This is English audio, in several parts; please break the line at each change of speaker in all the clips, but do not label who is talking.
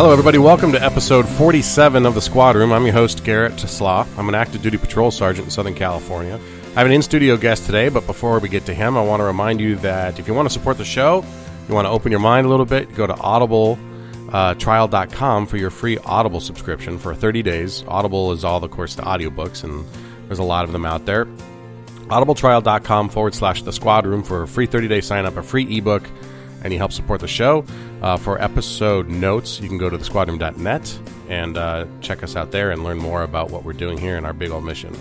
Hello, everybody. Welcome to episode 47 of the Squad Room. I'm your host, Garrett Slaw. I'm an active duty patrol sergeant in Southern California. I have an in-studio guest today, but before we get to him, I want to remind you that if you want to support the show, you want to open your mind a little bit, go to audibletrial.com for your free Audible subscription for 30 days. Audible is all, of course, the audiobooks, and there's a lot of them out there. audibletrial.com/the Squad Room for a free 30-day sign-up, a free ebook, and you help support the show. For episode notes, you can go to thesquadroom.net and check us out there and learn more about what we're doing here in our big old mission.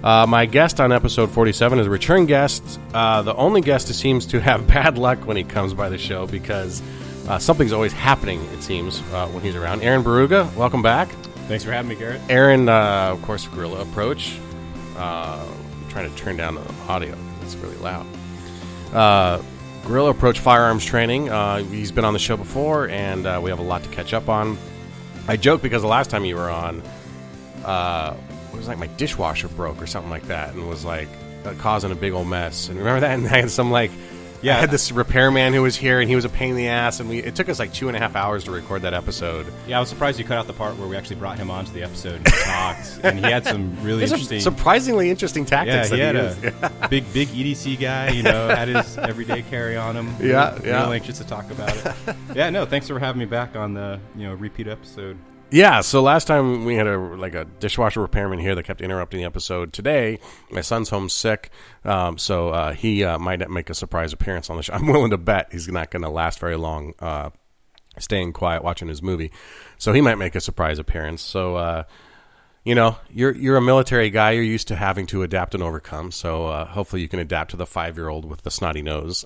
My guest on episode 47 is a return guest, the only guest who seems to have bad luck when he comes by the show because something's always happening, it seems, when he's around. Aaron Barruga, welcome back.
Thanks for having me, Garrett.
Aaron, of course, Guerrilla Approach. Trying to turn down the audio. It's really loud. Guerrilla Approach Firearms Training. He's been on the show before, and we have a lot to catch up on. I joke because the last time you were on, it was like my dishwasher broke or something like that, and was like causing a big old mess. And remember that? And I had some I had this repairman who was here, and he was a pain in the ass, and it took us like 2.5 hours to record that episode.
Yeah, I was surprised you cut out the part where we actually brought him onto the episode and talked, and he had some really interesting,
surprisingly interesting tactics.
Yeah, he had a big EDC guy, had his everyday carry on him.
Yeah.
Real anxious to talk about it. Yeah, no, thanks for having me back on the repeat episode.
Yeah, so last time we had a dishwasher repairman here that kept interrupting the episode. Today, my son's home sick, so he might make a surprise appearance on the show. I'm willing to bet he's not going to last very long staying quiet watching his movie. So he might make a surprise appearance. So, you're a military guy. You're used to having to adapt and overcome. So hopefully you can adapt to the 5-year-old with the snotty nose.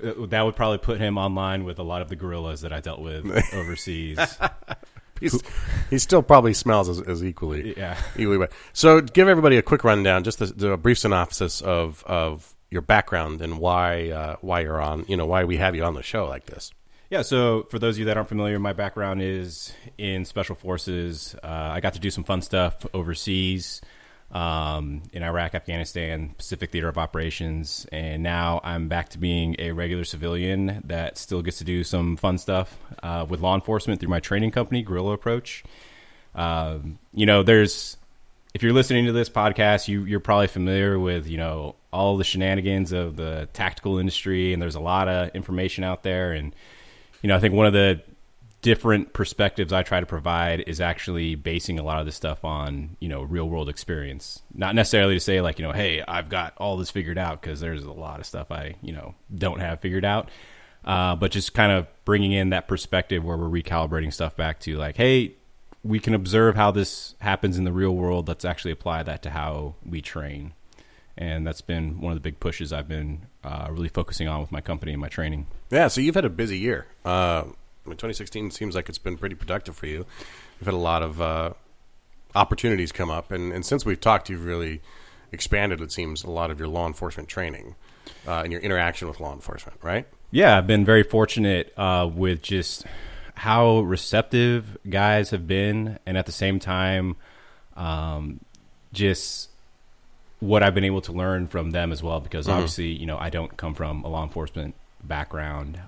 That would probably put him online with a lot of the guerrillas that I dealt with overseas.
He still probably smells as equally bad. So give everybody a quick rundown, just a brief synopsis of your background and why you're on, why we have you on the show like this.
Yeah, so for those of you that aren't familiar, my background is in Special Forces. I got to do some fun stuff overseas. In Iraq, Afghanistan, Pacific Theater of Operations, and now I'm back to being a regular civilian that still gets to do some fun stuff with law enforcement through my training company, Guerrilla Approach. If you're listening to this podcast, you're probably familiar with all the shenanigans of the tactical industry, and there's a lot of information out there. And I think one of the different perspectives I try to provide is actually basing a lot of this stuff on, real world experience. Not necessarily to say hey, I've got all this figured out, because there's a lot of stuff I, don't have figured out. But just kind of bringing in that perspective where we're recalibrating stuff back to hey, we can observe how this happens in the real world. Let's actually apply that to how we train. And that's been one of the big pushes I've been really focusing on with my company and my training.
Yeah. So you've had a busy year. 2016 seems like it's been pretty productive for you. You've had a lot of opportunities come up, and since we've talked, you've really expanded, it seems, a lot of your law enforcement training and your interaction with law enforcement, right? Yeah,
I've been very fortunate with just how receptive guys have been, and at the same time, just what I've been able to learn from them as well, because obviously, I don't come from a law enforcement background.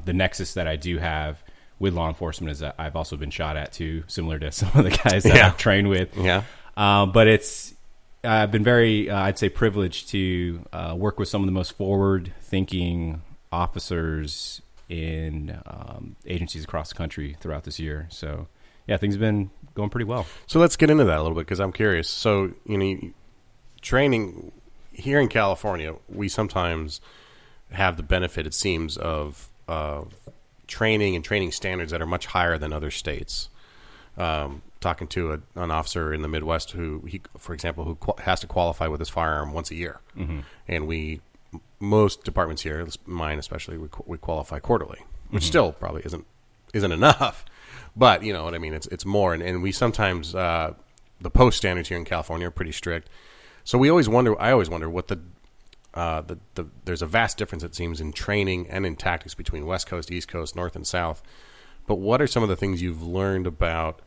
The nexus that I do have with law enforcement is that I've also been shot at too, similar to some of the guys that I've trained with.
Yeah.
But I've been very, I'd say, privileged to work with some of the most forward-thinking officers in agencies across the country throughout this year. So, yeah, things have been going pretty well.
So let's get into that a little bit, because I'm curious. So, training here in California, we sometimes have the benefit, it seems, of training and training standards that are much higher than other states. Talking to an officer in the Midwest who has to qualify with his firearm once a year, and most departments here, mine especially, we qualify quarterly, which still probably isn't enough, but you know what I mean. It's more, and we sometimes the post standards here in California are pretty strict. So I always wonder what there's a vast difference, it seems, in training and in tactics between West Coast, East Coast, North and South. But what are some of the things you've learned about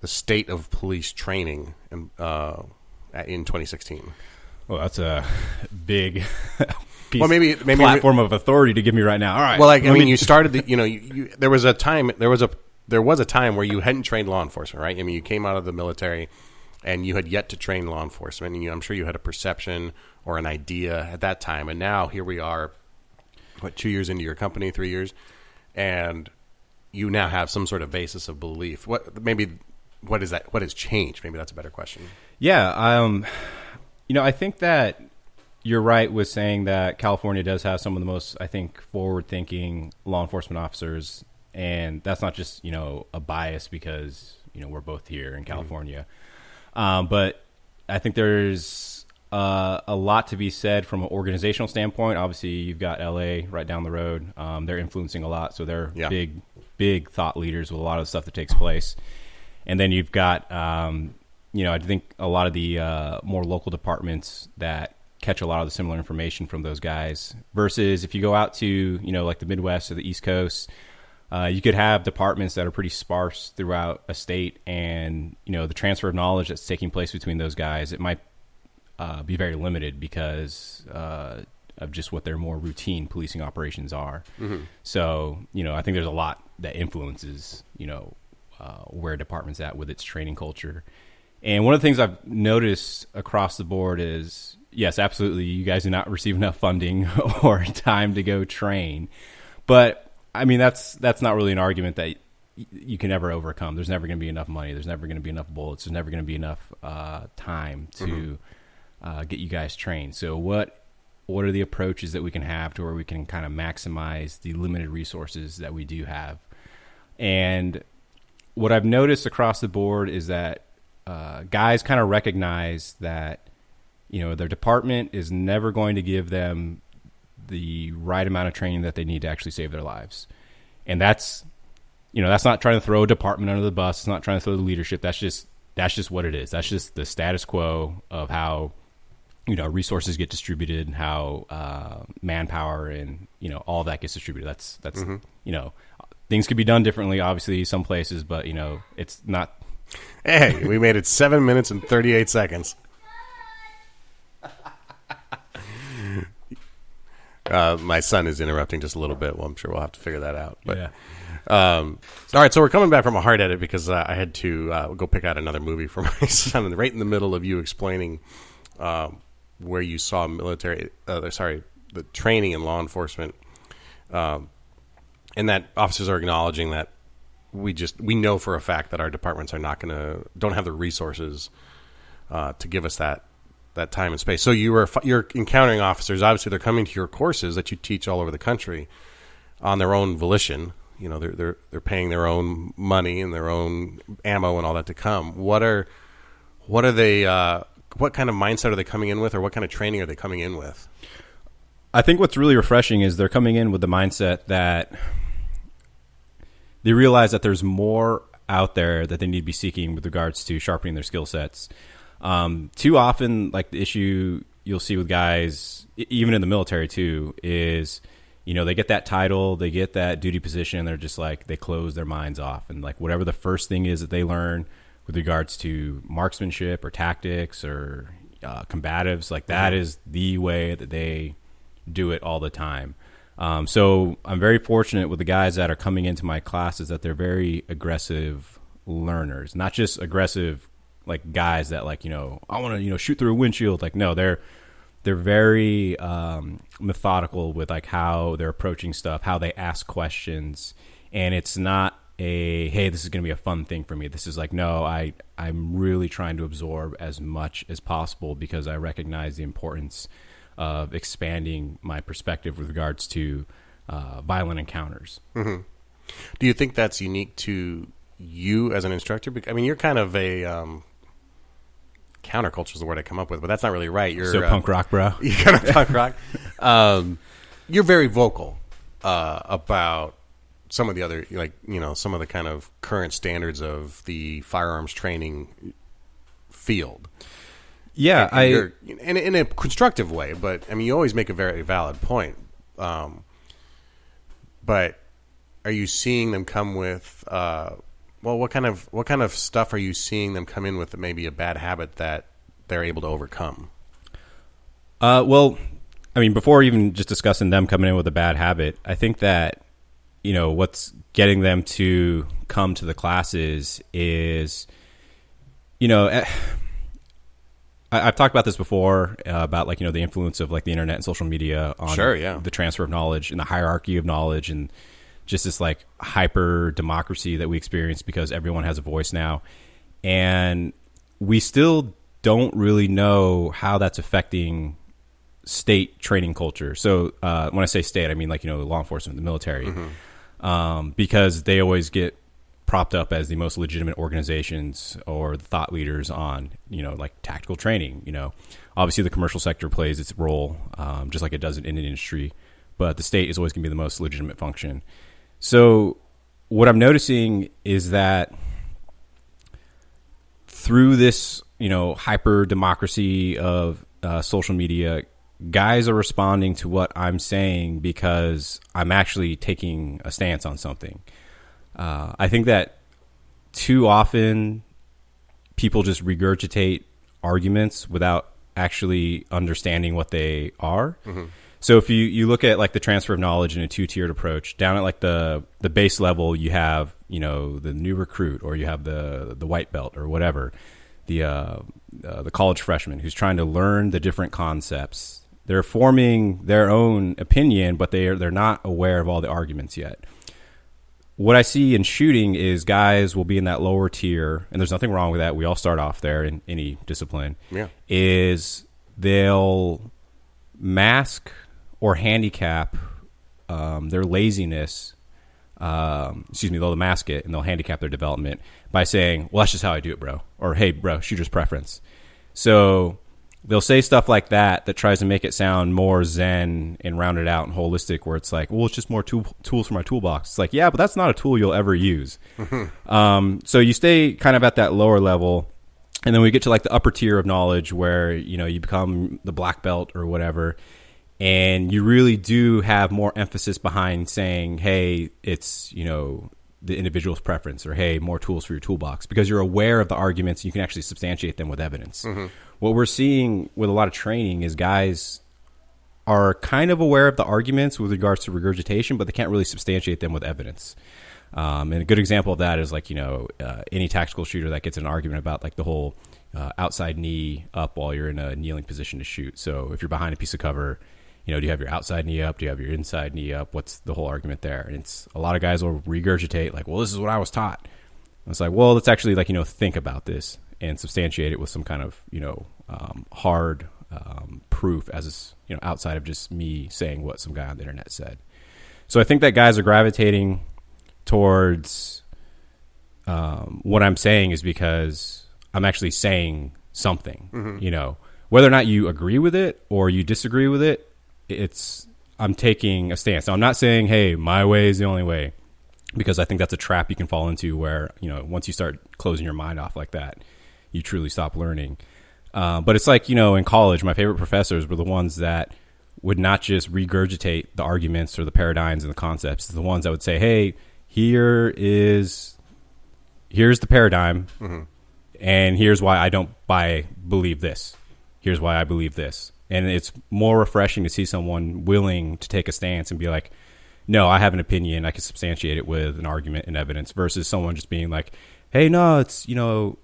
the state of police training in 2016?
Well, that's a big piece,
maybe
platform of authority to give me right now. All right.
Well, like, I mean, you started there was a time where you hadn't trained law enforcement, right? I mean, you came out of the military and you had yet to train law enforcement, and I'm sure you had a perception or an idea at that time. And now here we are, 2 years into your company, 3 years, and you now have some sort of basis of belief. What is that? What has changed? Maybe that's a better question.
Yeah. I think that you're right with saying that California does have some of the most, I think, forward-thinking law enforcement officers, and that's not just, a bias because, we're both here in California. But I think there's a lot to be said from an organizational standpoint. Obviously, you've got LA right down the road. They're influencing a lot, so they're big thought leaders with a lot of the stuff that takes place. And then you've got, I think a lot of the more local departments that catch a lot of the similar information from those guys versus if you go out to, like the Midwest or the East Coast, you could have departments that are pretty sparse throughout a state, and, the transfer of knowledge that's taking place between those guys, it might be very limited because of just what their more routine policing operations are. Mm-hmm. So, I think there's a lot that influences, where a department's at with its training culture. And one of the things I've noticed across the board is, yes, absolutely, you guys do not receive enough funding or time to go train. But, I mean, that's not really an argument that you can never overcome. There's never going to be enough money. There's never going to be enough bullets. There's never going to be enough time to get you guys trained. So what are the approaches that we can have to where we can kind of maximize the limited resources that we do have? And what I've noticed across the board is that guys kind of recognize that, their department is never going to give them the right amount of training that they need to actually save their lives. And that's not trying to throw a department under the bus. It's not trying to throw the leadership. That's just what it is. That's just the status quo of how, resources get distributed, how manpower and, all that gets distributed. That's things could be done differently, obviously, some places, but, it's not.
Hey, we made it 7 minutes and 38 seconds. My son is interrupting just a little bit. Well, I'm sure we'll have to figure that out. But,
yeah.
All right, so we're coming back from a hard edit because I had to go pick out another movie for my son, right in the middle of you explaining where you saw the training in law enforcement, and that officers are acknowledging that we know for a fact that our departments don't have the resources to give us that time and space. So you're encountering officers. Obviously, they're coming to your courses that you teach all over the country on their own volition. They're paying their own money and their own ammo and all that to come. What are they? What kind of mindset are they coming in with, or what kind of training are they coming in with?
I think what's really refreshing is they're coming in with the mindset that they realize that there's more out there that they need to be seeking with regards to sharpening their skill sets. Too often, like the issue you'll see with guys, even in the military too, is, they get that title, they get that duty position, and they're just like, they close their minds off. And like whatever the first thing is that they learn with regards to marksmanship or tactics or combatives, like that is the way that they do it all the time. So I'm very fortunate with the guys that are coming into my classes that they're very aggressive learners, not just aggressive like guys that like, I want to, shoot through a windshield. Like, no, they're very methodical with like how they're approaching stuff, how they ask questions. And it's not hey, this is going to be a fun thing for me. This is like, no, I'm really trying to absorb as much as possible because I recognize the importance of expanding my perspective with regards to violent encounters.
Mm-hmm. Do you think that's unique to you as an instructor? I mean, you're kind of a counterculture is the word I come up with, but that's not really right. You're
so punk rock, bro.
You're kind of punk rock. You're very vocal about some of the other, some of the kind of current standards of the firearms training field.
Yeah,
in a constructive way, but I mean, you always make a very valid point. But are you seeing them come with? What kind of stuff are you seeing them come in with that may be a bad habit that they're able to overcome?
Well, I mean, before even just discussing them coming in with a bad habit, I think that, what's getting them to come to the classes is, I've talked about this before about like, the influence of like the internet and social media on the transfer of knowledge and the hierarchy of knowledge and just this like hyper democracy that we experience because everyone has a voice now. And we still don't really know how that's affecting state training culture. So when I say state, I mean like, law enforcement, the military, because they always get propped up as the most legitimate organizations or the thought leaders on, like tactical training. Obviously the commercial sector plays its role, just like it does in the industry, but the state is always going to be the most legitimate function. So what I'm noticing is that through this, hyper democracy of social media, guys are responding to what I'm saying because I'm actually taking a stance on something. I think that too often people just regurgitate arguments without actually understanding what they are. Mm-hmm. So if you look at like the transfer of knowledge in a two-tiered approach, down at like the base level, you have, the new recruit, or you have the white belt or whatever, the college freshman who's trying to learn the different concepts. They're forming their own opinion, but they're not aware of all the arguments yet. What I see in shooting is guys will be in that lower tier, and there's nothing wrong with that. We all start off there in any discipline. Yeah. Is they'll mask or handicap their laziness. They'll mask it and they'll handicap their development by saying, well, that's just how I do it, bro. Or, hey, bro, shooter's preference. So they'll say stuff like that tries to make it sound more zen and rounded out and holistic, where it's like, well, it's just more tools for my toolbox. It's like, yeah, but that's not a tool you'll ever use. So you stay kind of at that lower level, and then we get to like the upper tier of knowledge where, you become the black belt or whatever, and you really do have more emphasis behind saying, hey, it's, the individual's preference, or hey, more tools for your toolbox, because you're aware of the arguments and you can actually substantiate them with evidence. Mm-hmm. What we're seeing with a lot of training is guys are kind of aware of the arguments with regards to regurgitation, but they can't really substantiate them with evidence. And a good example of that is like, any tactical shooter that gets in an argument about like the whole outside knee up while you're in a kneeling position to shoot. So if you're behind a piece of cover, do you have your outside knee up? Do you have your inside knee up? What's the whole argument there? And it's a lot of guys will regurgitate like, well, this is what I was taught. And it's like, well, let's actually like, think about this and substantiate it with some kind of, hard proof as outside of just me saying what some guy on the internet said. So I think that guys are gravitating towards what I'm saying is because I'm actually saying something. Mm-hmm. Whether or not you agree with it or you disagree with it, I'm taking a stance. Now, I'm not saying, hey, my way is the only way, because I think that's a trap you can fall into where, once you start closing your mind off like that, you truly stop learning. But it's like, in college, my favorite professors were the ones that would not just regurgitate the arguments or the paradigms and the concepts. The ones that would say, hey, here's the paradigm, mm-hmm. and here's why I don't believe this. Here's why I believe this. And it's more refreshing to see someone willing to take a stance and be like, no, I have an opinion. I can substantiate it with an argument and evidence, versus someone just being like, hey, no, it's,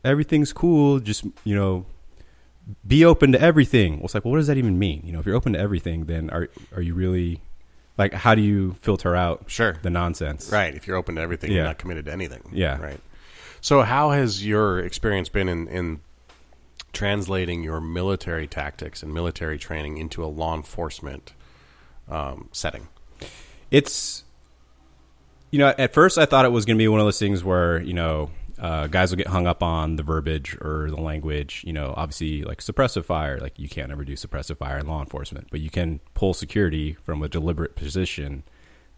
everything's cool. Just, be open to everything. Well, it's like, well, what does that even mean? If you're open to everything, then are you really, like, how do you filter out the nonsense?
Right. If you're open to everything, you're not committed to anything.
Yeah.
Right. So how has your experience been in translating your military tactics and military training into a law enforcement setting?
It's, at first I thought it was going to be one of those things where, guys will get hung up on the verbiage or the language, obviously like suppressive fire, like you can't ever do suppressive fire in law enforcement, but you can pull security from a deliberate position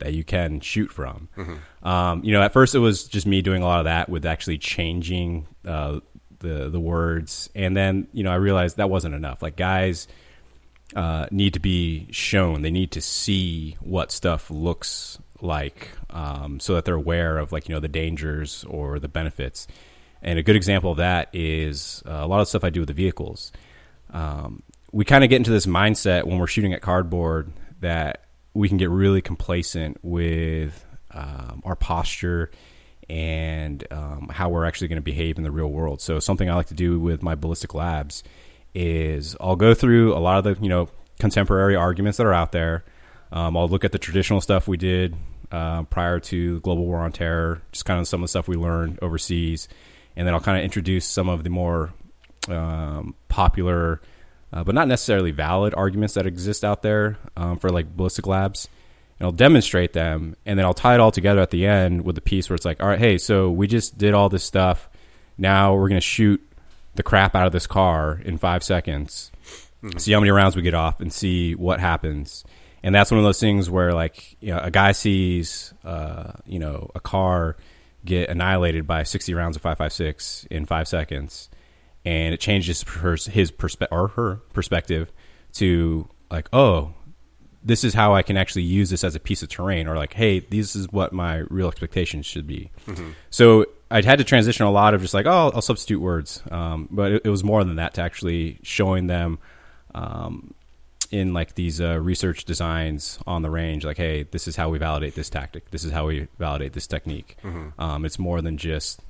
that you can shoot from. Mm-hmm. At first it was just me doing a lot of that with actually changing the words. And then, I realized that wasn't enough. Like guys need to be shown. They need to see what stuff looks like, so that they're aware of like, the dangers or the benefits. And a good example of that is a lot of stuff I do with the vehicles. we kind of get into this mindset when we're shooting at cardboard that we can get really complacent with our posture and how we're actually going to behave in the real world. So something I like to do with my ballistic labs is I'll go through a lot of the, contemporary arguments that are out there. I'll look at the traditional stuff we did prior to Global War on Terror, just kind of some of the stuff we learned overseas. And then I'll kind of introduce some of the more popular, but not necessarily valid arguments that exist out there for like ballistic labs. And I'll demonstrate them, and then I'll tie it all together at the end with the piece where it's like, all right, hey, so we just did all this stuff. Now we're going to shoot the crap out of this car in 5 seconds, see how many rounds we get off, and see what happens. And that's one of those things where, like, a guy sees, a car get annihilated by 60 rounds of 5.56 in 5 seconds, and it changes his perspective or her perspective to like, oh, this is how I can actually use this as a piece of terrain, or like, hey, this is what my real expectations should be. So I'd had to transition a lot of just like, oh, I'll substitute words. But it was more than that, to actually showing them in like these research designs on the range, like, hey, this is how we validate this tactic. This is how we validate this technique. It's more than just,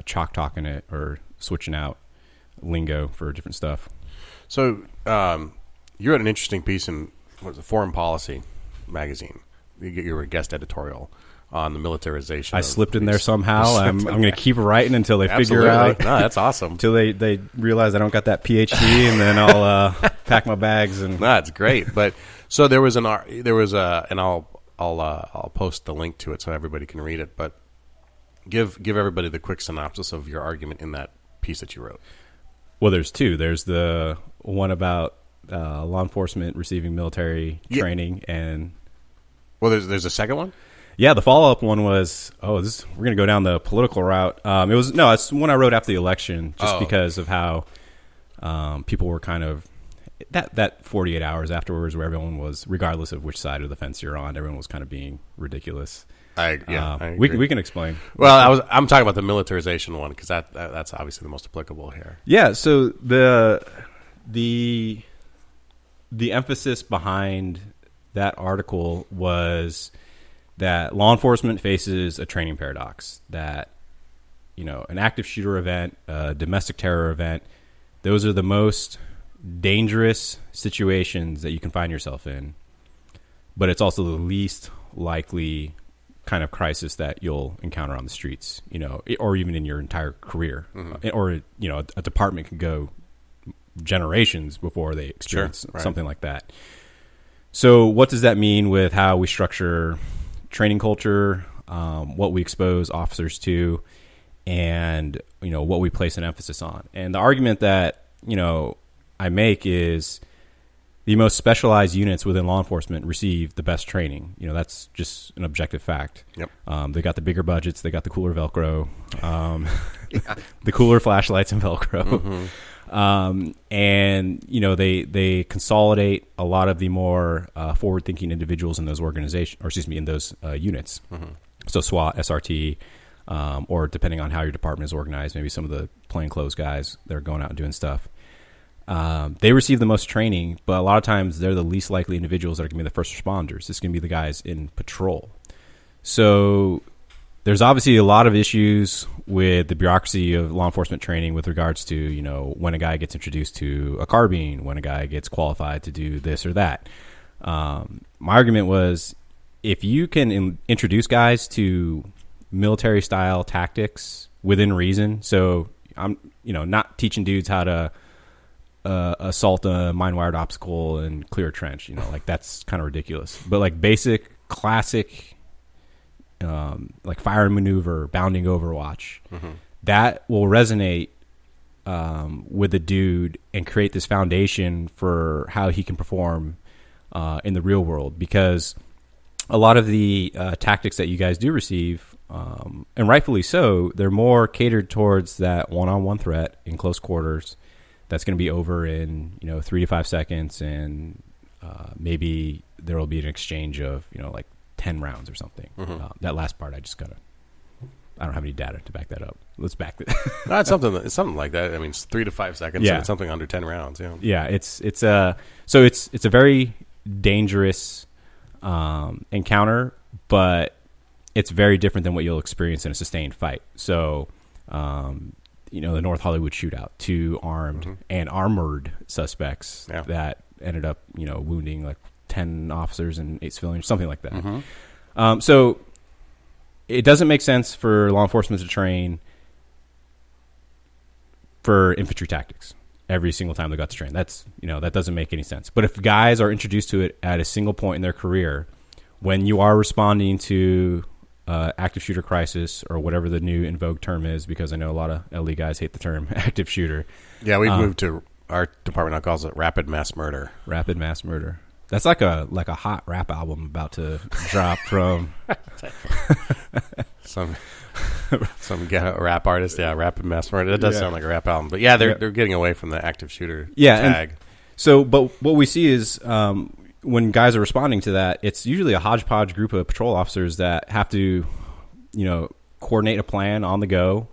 chalk talking it or switching out lingo for different stuff.
So you wrote an interesting piece in Foreign Policy magazine. You were a guest editorial on the militarization.
I slipped in there somehow. I'm going to keep writing until they figure out.
No, that's awesome.
Until they realize I don't got that PhD, and then I'll pack my bags. And
no, that's great. But so there was and I'll post the link to it so everybody can read it. But give everybody the quick synopsis of your argument in that piece that you wrote.
Well, there's two. There's the one about law enforcement receiving military training, and
there's a second one.
Yeah, the follow-up one was, we're going to go down the political route. It's one I wrote after the election, just because of how people were kind of that 48 hours afterwards, where everyone was, regardless of which side of the fence you're on, everyone was kind of being ridiculous.
I agree.
We can explain.
Well, I'm talking about the militarization one because that's obviously the most applicable here.
Yeah. So the emphasis behind that article was that law enforcement faces a training paradox, that, an active shooter event, a domestic terror event, those are the most dangerous situations that you can find yourself in, but it's also the least likely kind of crisis that you'll encounter on the streets, or even in your entire career. Or, a department can go generations before they experience something like that. So what does that mean with how we structure training culture, what we expose officers to, and, what we place an emphasis on? And the argument that, I make is the most specialized units within law enforcement receive the best training. That's just an objective fact.
Yep.
They got the bigger budgets. They got the cooler Velcro, the cooler flashlights and Velcro. And they consolidate a lot of the more forward-thinking individuals in those in those units. So SWAT, SRT, or depending on how your department is organized, maybe some of the plainclothes guys that are going out and doing stuff. They receive the most training, but a lot of times they're the least likely individuals that are going to be the first responders. This can be the guys in patrol. So there's obviously a lot of issues with the bureaucracy of law enforcement training with regards to, when a guy gets introduced to a carbine, when a guy gets qualified to do this or that. My argument was, if you can introduce guys to military style tactics within reason, so I'm, not teaching dudes how to assault a mine-wired obstacle and clear a trench, like that's kind of ridiculous. But like basic, classic, like fire and maneuver, bounding overwatch, that will resonate with the dude and create this foundation for how he can perform in the real world. Because a lot of the tactics that you guys do receive, and rightfully so, they're more catered towards that one-on-one threat in close quarters. That's going to be over in 3 to 5 seconds, and maybe there will be an exchange of like 10 rounds or something. That last part I just gotta I don't have any data to back that up. Let's back that.
No, it's something like that. I mean, it's 3 to 5 seconds.
Yeah.
And it's something under 10 rounds. Yeah.
Yeah, it's a very dangerous encounter, but it's very different than what you'll experience in a sustained fight. So, the North Hollywood shootout, 2 armed and armored suspects that ended up, wounding like 10 officers and 8 civilians, something like that. So it doesn't make sense for law enforcement to train for infantry tactics every single time they got to train. That's, that doesn't make any sense. But if guys are introduced to it at a single point in their career, when you are responding to active shooter crisis, or whatever the new in vogue term is, because I know a lot of LE guys hate the term active shooter.
Yeah, we've moved to, our department now calls it rapid mass murder.
Rapid mass murder. That's like a hot rap album about to drop from
some rap artist. Yeah, rapid mass murder. That does sound like a rap album. But yeah, they're getting away from the active shooter tag.
But what we see is when guys are responding to that, it's usually a hodgepodge group of patrol officers that have to, coordinate a plan on the go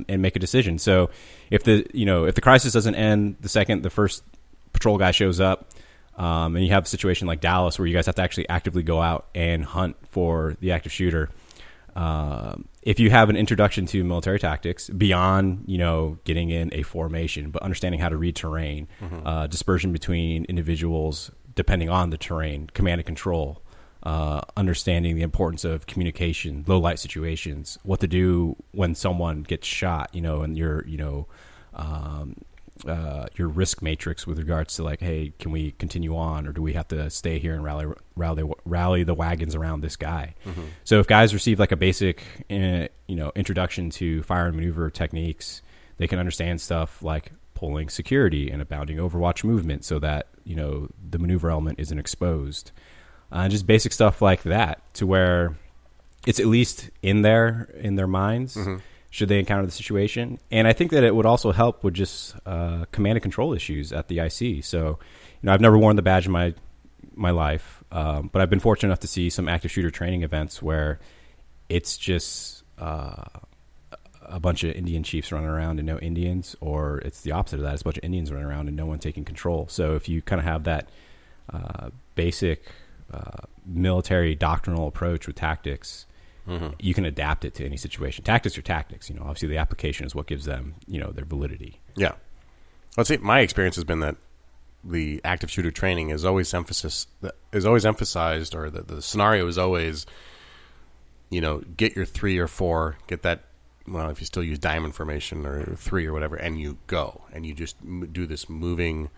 and make a decision. So if the crisis doesn't end the second the first patrol guy shows up, and you have a situation like Dallas where you guys have to actually actively go out and hunt for the active shooter. If you have an introduction to military tactics beyond, getting in a formation, but understanding how to read terrain, dispersion between individuals depending on the terrain, command and control, understanding the importance of communication, low light situations, what to do when someone gets shot, and your risk matrix with regards to like, hey, can we continue on, or do we have to stay here and rally the wagons around this guy? So if guys receive like a basic introduction to fire and maneuver techniques, they can understand stuff like pulling security and abounding overwatch movement so that the maneuver element isn't exposed, just basic stuff like that, to where it's at least in their minds should they encounter the situation. And I think that it would also help with just command and control issues at the IC. So, I've never worn the badge in my life, but I've been fortunate enough to see some active shooter training events where it's just a bunch of Indian chiefs running around and no Indians, or it's the opposite of that. It's a bunch of Indians running around and no one taking control. So if you kind of have that basic military doctrinal approach with tactics, you can adapt it to any situation. Tactics are tactics. Obviously the application is what gives them, their validity.
Yeah. Let's see. My experience has been that the active shooter training is always emphasized, or the scenario is always, get your 3 or 4, get that. Well, if you still use diamond formation or 3 or whatever, and you go and you just do this moving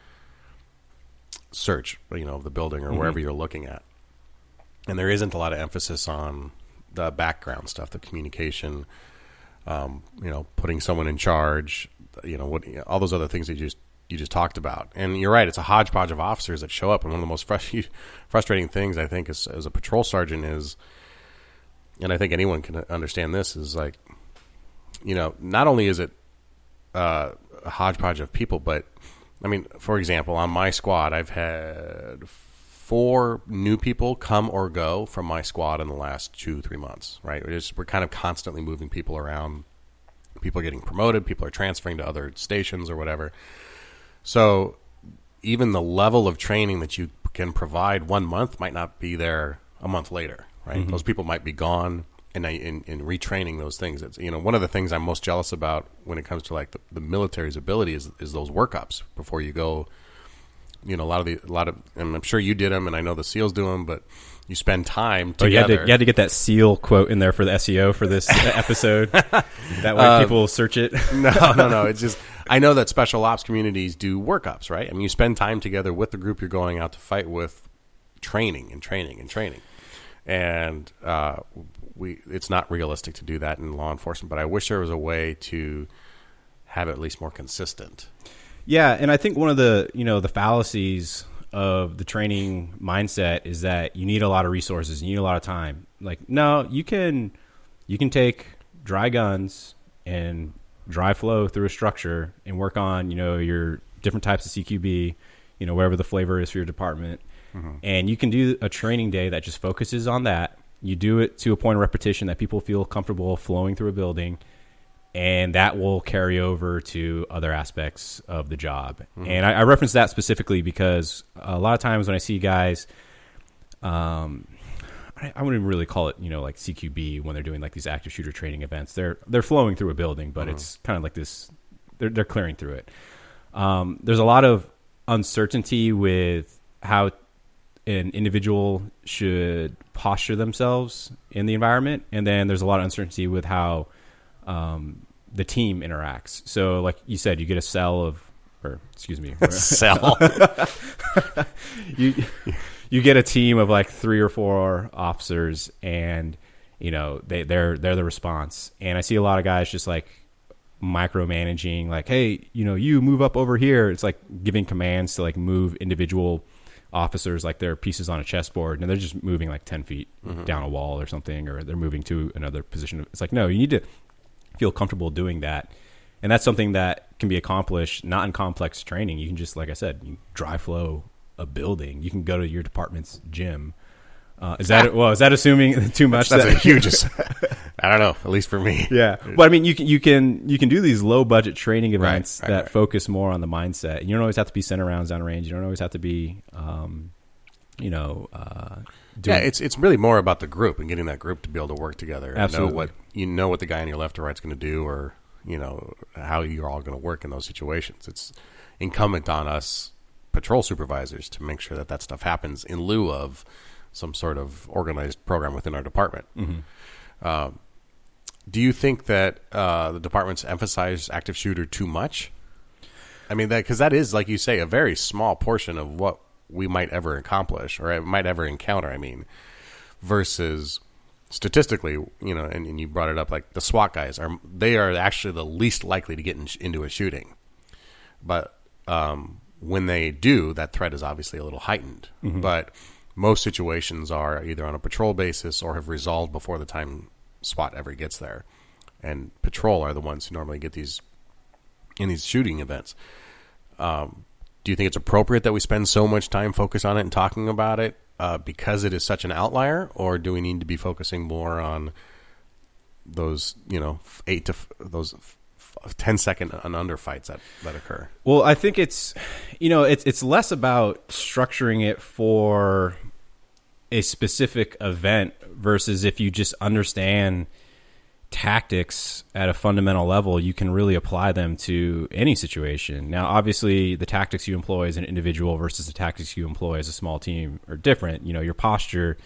search, of the building or wherever you're looking at. And there isn't a lot of emphasis on the background stuff, the communication, putting someone in charge, all those other things that you just talked about. And you're right, it's a hodgepodge of officers that show up. And one of the most frustrating things I think as a patrol sergeant is, and I think anyone can understand this, is like, not only is it a hodgepodge of people, but I mean, for example, on my squad, I've had 4 new people come or go from my squad in the last 2-3 months, right? We're kind of constantly moving people around. People are getting promoted. People are transferring to other stations or whatever. So even the level of training that you can provide 1 month might not be there a month later, right? Those people might be gone. And in retraining those things, it's, one of the things I'm most jealous about when it comes to like the military's ability is those workups before you go. A lot of, and I'm sure you did them, and I know the SEALs do them, but you spend time together.
You had to get that SEAL quote in there for the SEO for this episode. That way people will search it.
No. It's just, I know that special ops communities do workups, right? I mean, you spend time together with the group you're going out to fight with, training. And it's not realistic to do that in law enforcement, but I wish there was a way to have it at least more consistent.
Yeah, and I think one of the the fallacies of the training mindset is that you need a lot of resources, you need a lot of time. Like, no, you can take dry guns and dry flow through a structure and work on your different types of CQB, whatever the flavor is for your department, and you can do a training day that just focuses on that. You do it to a point of repetition that people feel comfortable flowing through a building, and that will carry over to other aspects of the job. Mm-hmm. And I reference that specifically because a lot of times when I see guys, I wouldn't really call it, like CQB when they're doing like these active shooter training events. They're flowing through a building, but it's kind of like this. They're clearing through it. There's a lot of uncertainty with how an individual should posture themselves in the environment, and then there's a lot of uncertainty with how the team interacts. So, like you said, you get a cell. You get a team of like 3 or 4 officers, and they're the response. And I see a lot of guys just like micromanaging, like, hey, you move up over here. It's like giving commands to like move individual officers like they're pieces on a chessboard, and they're just moving like 10 feet down a wall or something, or they're moving to another position. It's like, no, you need to feel comfortable doing that. And that's something that can be accomplished not in complex training. You can just, like I said, you dry flow a building. You can go to your department's gym. Is that assuming too much?
That's a huge. I don't know. At least for me.
Yeah. But I mean, you can do these low budget training events that focus more on the mindset. You don't always have to be center rounds downrange. You don't always have to be,
it's really more about the group and getting that group to be able to work together.
Absolutely.
And know what the guy on your left or right's going to do, or how you're all going to work in those situations. It's incumbent on us patrol supervisors to make sure that stuff happens in lieu of some sort of organized program within our department. Mm-hmm. Do you think that the departments emphasize active shooter too much? I mean, because that is, like you say, a very small portion of what we might ever accomplish or might ever encounter. I mean, versus statistically, and you brought it up, like the SWAT guys they are actually the least likely to get into a shooting, but when they do, that threat is obviously a little heightened. Mm-hmm. But most situations are either on a patrol basis or have resolved before the time SWAT ever gets there. And patrol are the ones who normally get in these shooting events. Do you think it's appropriate that we spend so much time focused on it and talking about it because it is such an outlier, or do we need to be focusing more on those, 10-second and under fights that occur?
Well, I think it's less about structuring it for a specific event versus if you just understand tactics at a fundamental level, you can really apply them to any situation. Now, obviously, the tactics you employ as an individual versus the tactics you employ as a small team are different. Your posture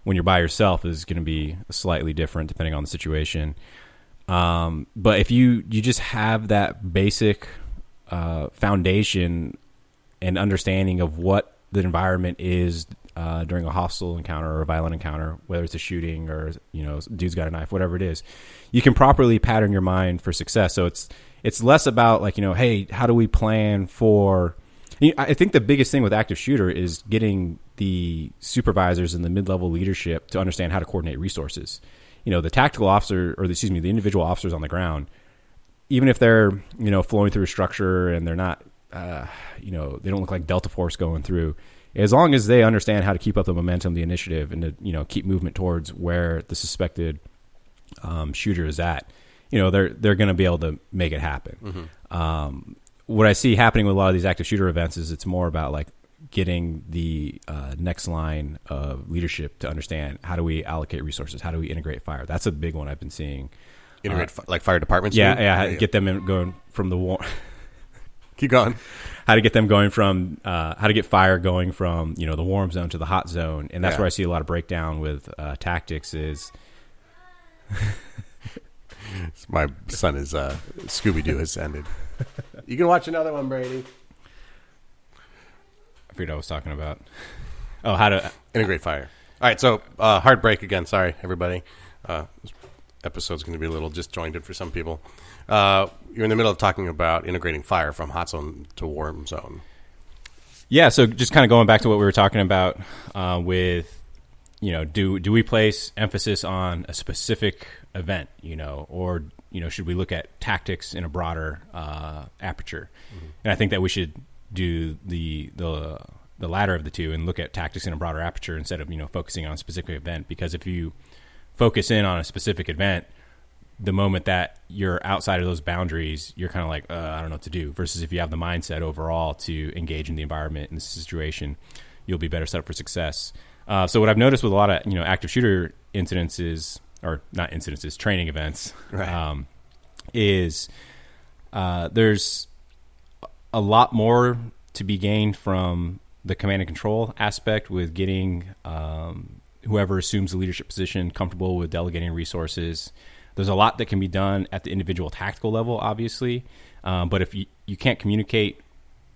when you're by yourself is going to be slightly different depending on the situation. But if you just have that basic foundation and understanding of what the environment is during a hostile encounter or a violent encounter, whether it's a shooting or dude's got a knife, whatever it is, you can properly pattern your mind for success. So it's less about like, hey, how do we plan for? I think the biggest thing with active shooter is getting the supervisors and the mid-level leadership to understand how to coordinate resources. The tactical officer, the individual officers on the ground, even if they're, flowing through a structure and they're not, they don't look like Delta Force going through, as long as they understand how to keep up the momentum, the initiative, and to, keep movement towards where the suspected shooter is at, they're going to be able to make it happen. Mm-hmm. What I see happening with a lot of these active shooter events is it's more about like getting the next line of leadership to understand how do we allocate resources, how do we integrate fire. That's a big one I've been seeing.
Integrate like fire departments?
Yeah, get them going from the war.
Keep going.
How to get them going from how to get fire going from the warm zone to the hot zone, and that's where I see a lot of breakdown with tactics. Is
my son is Scooby Doo has ended. You can watch another one, Brady.
I forget what I was talking about. Oh, how to
integrate fire. All right, so hard break again. Sorry, everybody. This episode's going to be a little disjointed for some people. You're in the middle of talking about integrating fire from hot zone to warm zone.
Yeah, so just kind of going back to what we were talking about with, do we place emphasis on a specific event, or, should we look at tactics in a broader aperture? Mm-hmm. And I think that we should do the the latter of the two and look at tactics in a broader aperture instead of, focusing on a specific event. Because if you focus in on a specific event, the moment that you're outside of those boundaries, you're kind of like, I don't know what to do. Versus if you have the mindset overall to engage in the environment and the situation, you'll be better set up for success. So what I've noticed with a lot of, active shooter incidences, or not incidences, training events,
right.
Is there's a lot more to be gained from the command and control aspect with getting whoever assumes the leadership position comfortable with delegating resources. There's a lot that can be done at the individual tactical level, obviously. But if you can't communicate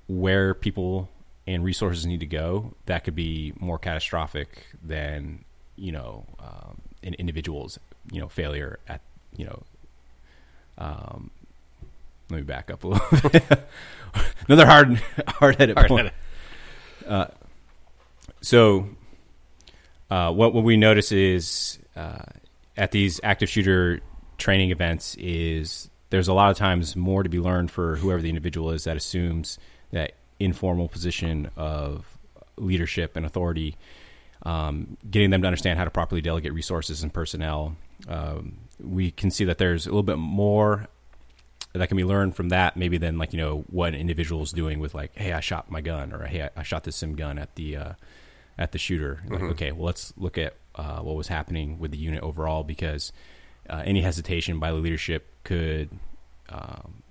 where people and resources need to go, that could be more catastrophic than, an individual's, failure at, let me back up a little bit. Another hard-headed point. So what we notice is at these active shooter training events is there's a lot of times more to be learned for whoever the individual is that assumes that informal position of leadership and authority, getting them to understand how to properly delegate resources and personnel. We can see that there's a little bit more that can be learned from that maybe than what an individual is doing with hey, I shot my gun, or hey, I shot this sim gun at the shooter.
Mm-hmm.
Okay, well, let's look at what was happening with the unit overall, because any hesitation by the leadership could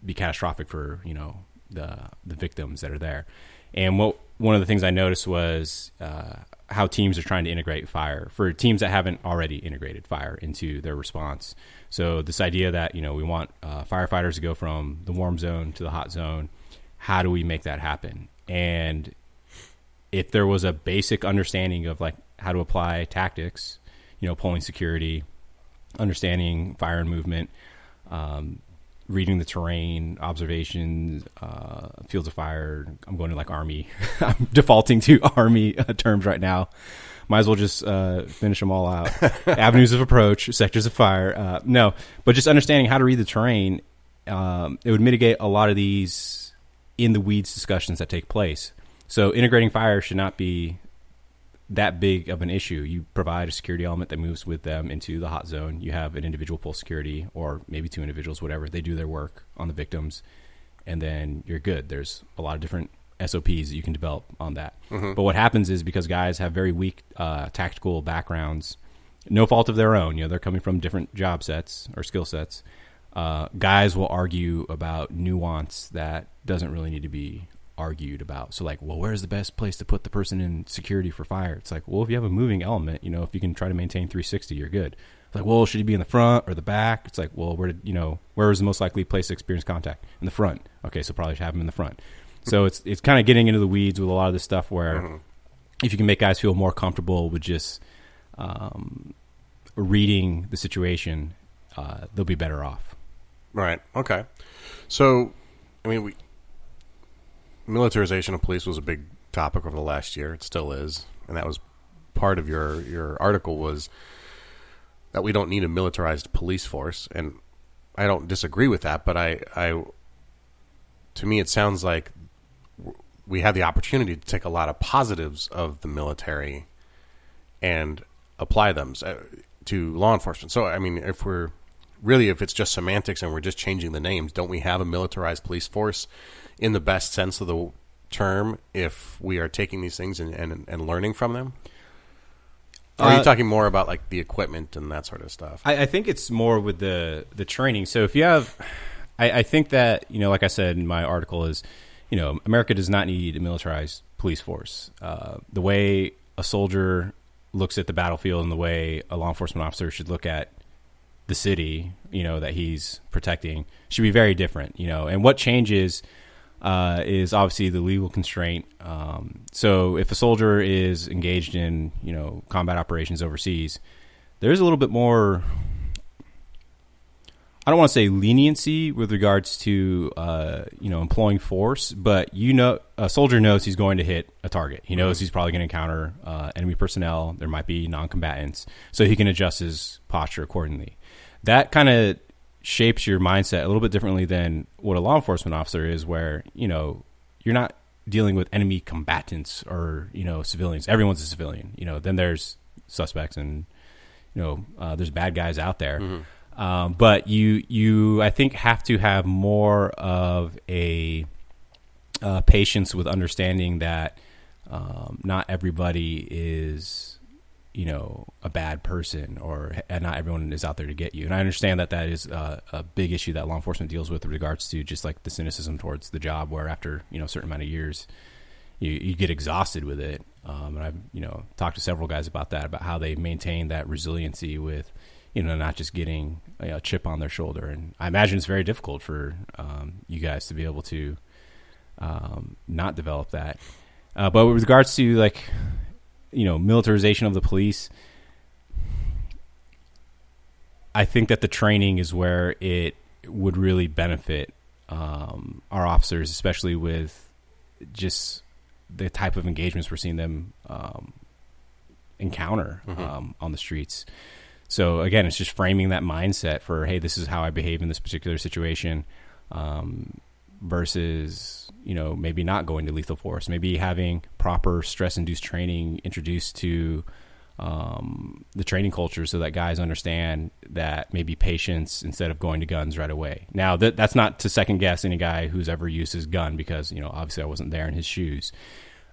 be catastrophic for the victims that are there. And one of the things I noticed was how teams are trying to integrate fire, for teams that haven't already integrated fire into their response. So this idea that we want firefighters to go from the warm zone to the hot zone, how do we make that happen? And if there was a basic understanding of how to apply tactics, pulling security, understanding fire and movement, reading the terrain, observations, fields of fire. I'm going to Army. I'm defaulting to Army terms right now. Might as well just finish them all out. Avenues of approach, sectors of fire. No, but just understanding how to read the terrain, it would mitigate a lot of these in the weeds discussions that take place. So integrating fire should not be that big of an issue. You provide a security element that moves with them into the hot zone. You have an individual pull security, or maybe two individuals, whatever. They do their work on the victims, and then you're good. There's a lot of different SOPs that you can develop on that. Mm-hmm. But what happens is, because guys have very weak tactical backgrounds, no fault of their own, they're coming from different job sets or skill sets, guys will argue about nuance that doesn't really need to be argued about. So where's the best place to put the person in security for fire? It's if you have a moving element, if you can try to maintain 360, you're good. It's should he be in the front or the back? It's where is the most likely place to experience contact? In the front. Okay, so probably should have him in the front. So it's kind of getting into the weeds with a lot of this stuff where mm-hmm. if you can make guys feel more comfortable with just reading the situation, they'll be better off.
Right. Okay. So, militarization of police was a big topic over the last year. It still is. And that was part of your article, was that we don't need a militarized police force. And I don't disagree with that, but to me, it sounds like we have the opportunity to take a lot of positives of the military and apply them to law enforcement. So, if it's just semantics and we're just changing the names, don't we have a militarized police force in the best sense of the term if we are taking these things and learning from them? Or are you talking more about the equipment and that sort of stuff?
I think it's more with the training. So if you have, I think that, like I said in my article is, America does not need a militarized police force. The way a soldier looks at the battlefield and the way a law enforcement officer should look at the city, that he's protecting should be very different, and what changes is obviously the legal constraint. So if a soldier is engaged in, combat operations overseas, there's a little bit more, I don't want to say leniency with regards to, employing force, but a soldier knows he's going to hit a target. He knows he's probably going to encounter enemy personnel. There might be non-combatants, so he can adjust his posture accordingly. That kind of shapes your mindset a little bit differently than what a law enforcement officer is, where, you're not dealing with enemy combatants or, civilians. Everyone's a civilian, then there's suspects and, there's bad guys out there. Mm-hmm. But you, I think, have to have more of a patience with understanding that not everybody is, a bad person, or not everyone is out there to get you. And I understand that is a big issue that law enforcement deals with regards to just like the cynicism towards the job, where after, a certain amount of years, you get exhausted with it. And I've, talked to several guys about that, about how they maintain that resiliency with, not just getting a chip on their shoulder. And I imagine it's very difficult for you guys to be able to not develop that. But with regards to like, militarization of the police, I think that the training is where it would really benefit our officers, especially with just the type of engagements we're seeing them encounter on the streets. So again, it's just framing that mindset for, hey, this is how I behave in this particular situation, versus, maybe not going to lethal force, maybe having proper stress-induced training introduced to the training culture, so that guys understand that maybe patience instead of going to guns right away. Now, that's not to second guess any guy who's ever used his gun, because, obviously I wasn't there in his shoes.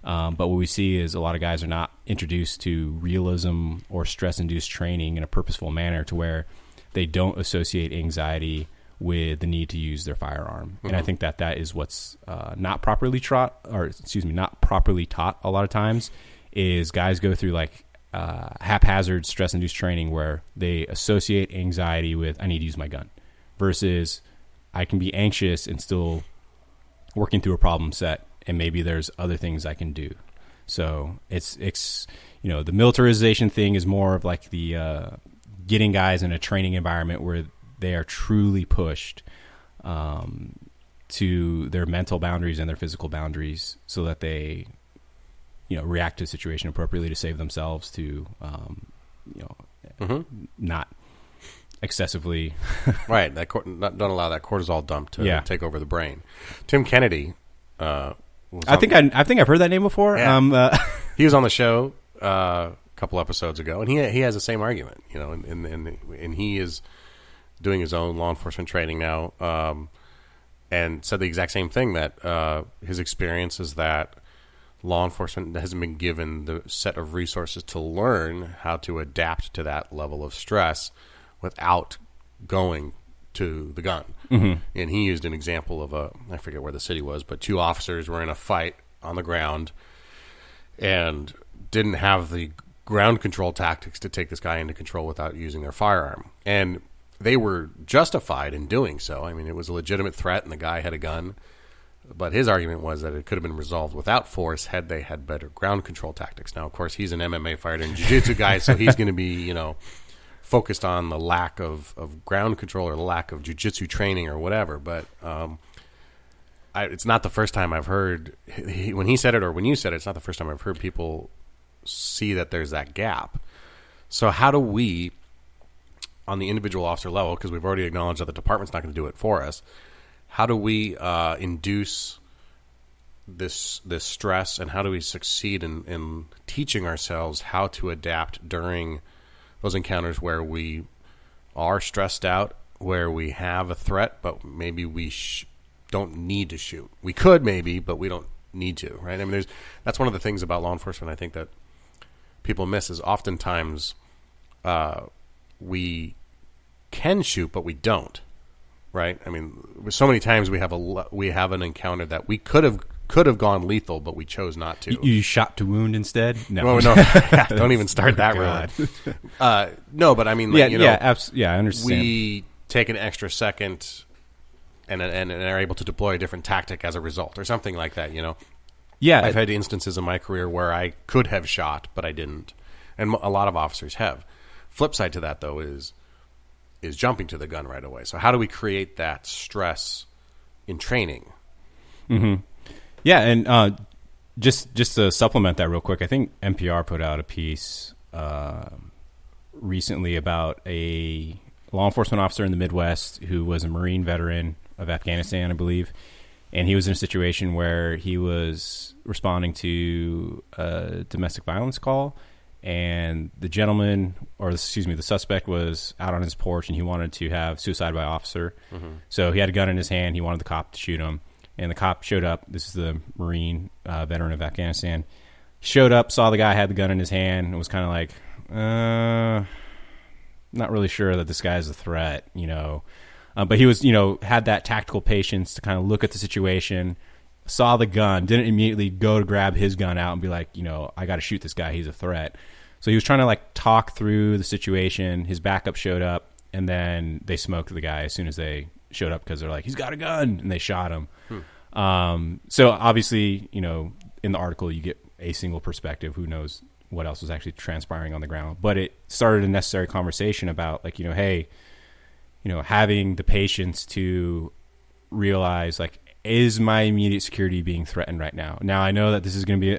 But what we see is a lot of guys are not introduced to realism or stress-induced training in a purposeful manner, to where they don't associate anxiety with the need to use their firearm. Mm-hmm. And I think that is what's not properly taught a lot of times, is guys go through like haphazard stress-induced training where they associate anxiety with, I need to use my gun, versus I can be anxious and still working through a problem set, and maybe there's other things I can do. So it's the militarization thing is more of like the getting guys in a training environment where they are truly pushed to their mental boundaries and their physical boundaries, so that they, react to the situation appropriately to save themselves, to, not excessively.
Right. Don't allow that cortisol dump to take over the brain. Tim Kennedy. I think
I've heard that name before.
Yeah. He was on the show a couple episodes ago, and he has the same argument, and he is doing his own law enforcement training now, and said the exact same thing, that his experience is that law enforcement hasn't been given the set of resources to learn how to adapt to that level of stress without going to the gun. Mm-hmm. And he used an example of I forget where the city was, but two officers were in a fight on the ground and didn't have the ground control tactics to take this guy into control without using their firearm. And they were justified in doing so. I mean, it was a legitimate threat, and the guy had a gun. But his argument was that it could have been resolved without force had they had better ground control tactics. Now, of course, he's an MMA fighter and jiu-jitsu guy, so he's going to be, focused on the lack of ground control or the lack of jiu-jitsu training or whatever. But it's not the first time I've heard, when he said it or when you said it, it's not the first time I've heard people see that there's that gap. So how do we, on the individual officer level, because we've already acknowledged that the department's not going to do it for us, how do we induce this stress, and how do we succeed in teaching ourselves how to adapt during those encounters where we are stressed out, where we have a threat, but maybe we don't need to shoot. We could maybe, but we don't need to, right? I mean, that's one of the things about law enforcement I think that people miss, is oftentimes we can shoot, but we don't, right? I mean, so many times we have an encounter that we could have gone lethal, but we chose not to.
You shot to wound instead? No.
Well, no. Don't even start that road. No, but I mean, like,
I understand.
We take an extra second and are able to deploy a different tactic as a result, or something like that, Yeah. I've had instances in my career where I could have shot, but I didn't. And a lot of officers have. Flip side to that, though, is jumping to the gun right away. So how do we create that stress in training?
Mm-hmm. Yeah, and just to supplement that real quick, I think NPR put out a piece recently about a law enforcement officer in the Midwest who was a Marine veteran of Afghanistan, I believe, And he was in a situation where he was responding to a domestic violence call, and the suspect was out on his porch, and he wanted to have suicide by officer. So he had a gun in his hand. He wanted the cop to shoot him, and the cop showed up. This is the Marine veteran of Afghanistan. Showed up, saw the guy had the gun in his hand, and was kind of like, not really sure that this guy is a threat, but he was, had that tactical patience to kind of look at the situation, saw the gun, didn't immediately go to grab his gun out and be like, I got to shoot this guy. He's a threat. So he was trying to like talk through the situation. His backup showed up, and then they smoked the guy as soon as they showed up, because they're like, he's got a gun, and they shot him. So obviously, in the article you get a single perspective. Who knows what else was actually transpiring on the ground? But it started a necessary conversation about like, hey, having the patience to realize like, is my immediate security being threatened right now? Now, I know that this is going to be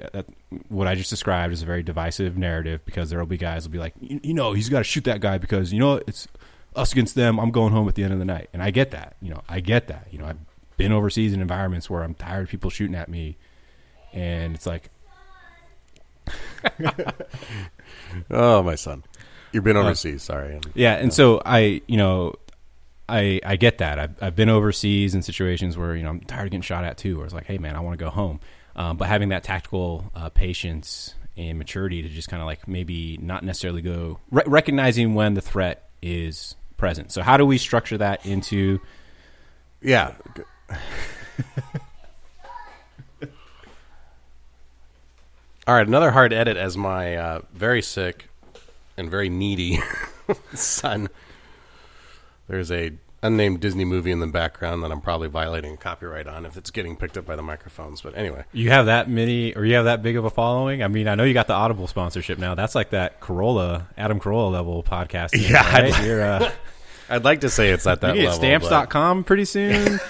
what I just described is a very divisive narrative, because there will be guys who'll be like, he's got to shoot that guy because, it's us against them. I'm going home at the end of the night. And I get that. I've been overseas in environments where I'm tired of people shooting at me. And it's like,
oh, my son, you've been overseas. Sorry.
Yeah. And so I get that. I've been overseas in situations where, I'm tired of getting shot at too, where it's like, hey man, I want to go home. But having that tactical patience and maturity to just kind of like maybe not necessarily go recognizing when the threat is present. So how do we structure that into?
Yeah. All right. Another hard edit as my very sick and very needy son. There's a unnamed Disney movie in the background that I'm probably violating copyright on if it's getting picked up by the microphones. But anyway.
You have that many, or you have that big of a following? I mean, I know you got the Audible sponsorship now. That's like that Adam Carolla level podcast.
Yeah. Right? I'd like to say it's at that
level.
Get
Stamps.com pretty soon.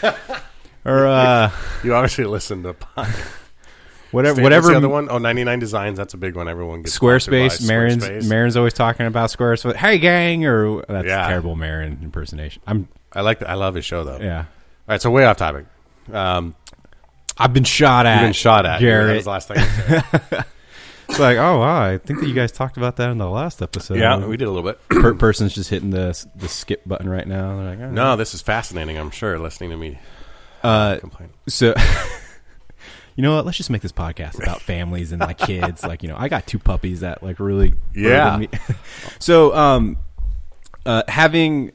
Or
you obviously listen to podcast.
Whatever.
What's the other one? 99 Designs. That's a big one. Everyone gets
Squarespace. Marin's always talking about Squarespace. Hey, gang! Or that's terrible Marin impersonation.
I love his show though.
Yeah.
All right. So way off topic.
I've been shot at.
You've been shot at,
Garrett.
That was the last thing I said.
It's like, oh wow! I think that you guys talked about that in the last episode.
Yeah, we did a little bit.
Person's just hitting the skip button right now. They're like, oh.
No, this is fascinating. I'm sure listening to me complain.
So. You know what? Let's just make this podcast about families and like kids. Like, I got 2 puppies that like really.
Yeah.
Me. So, having.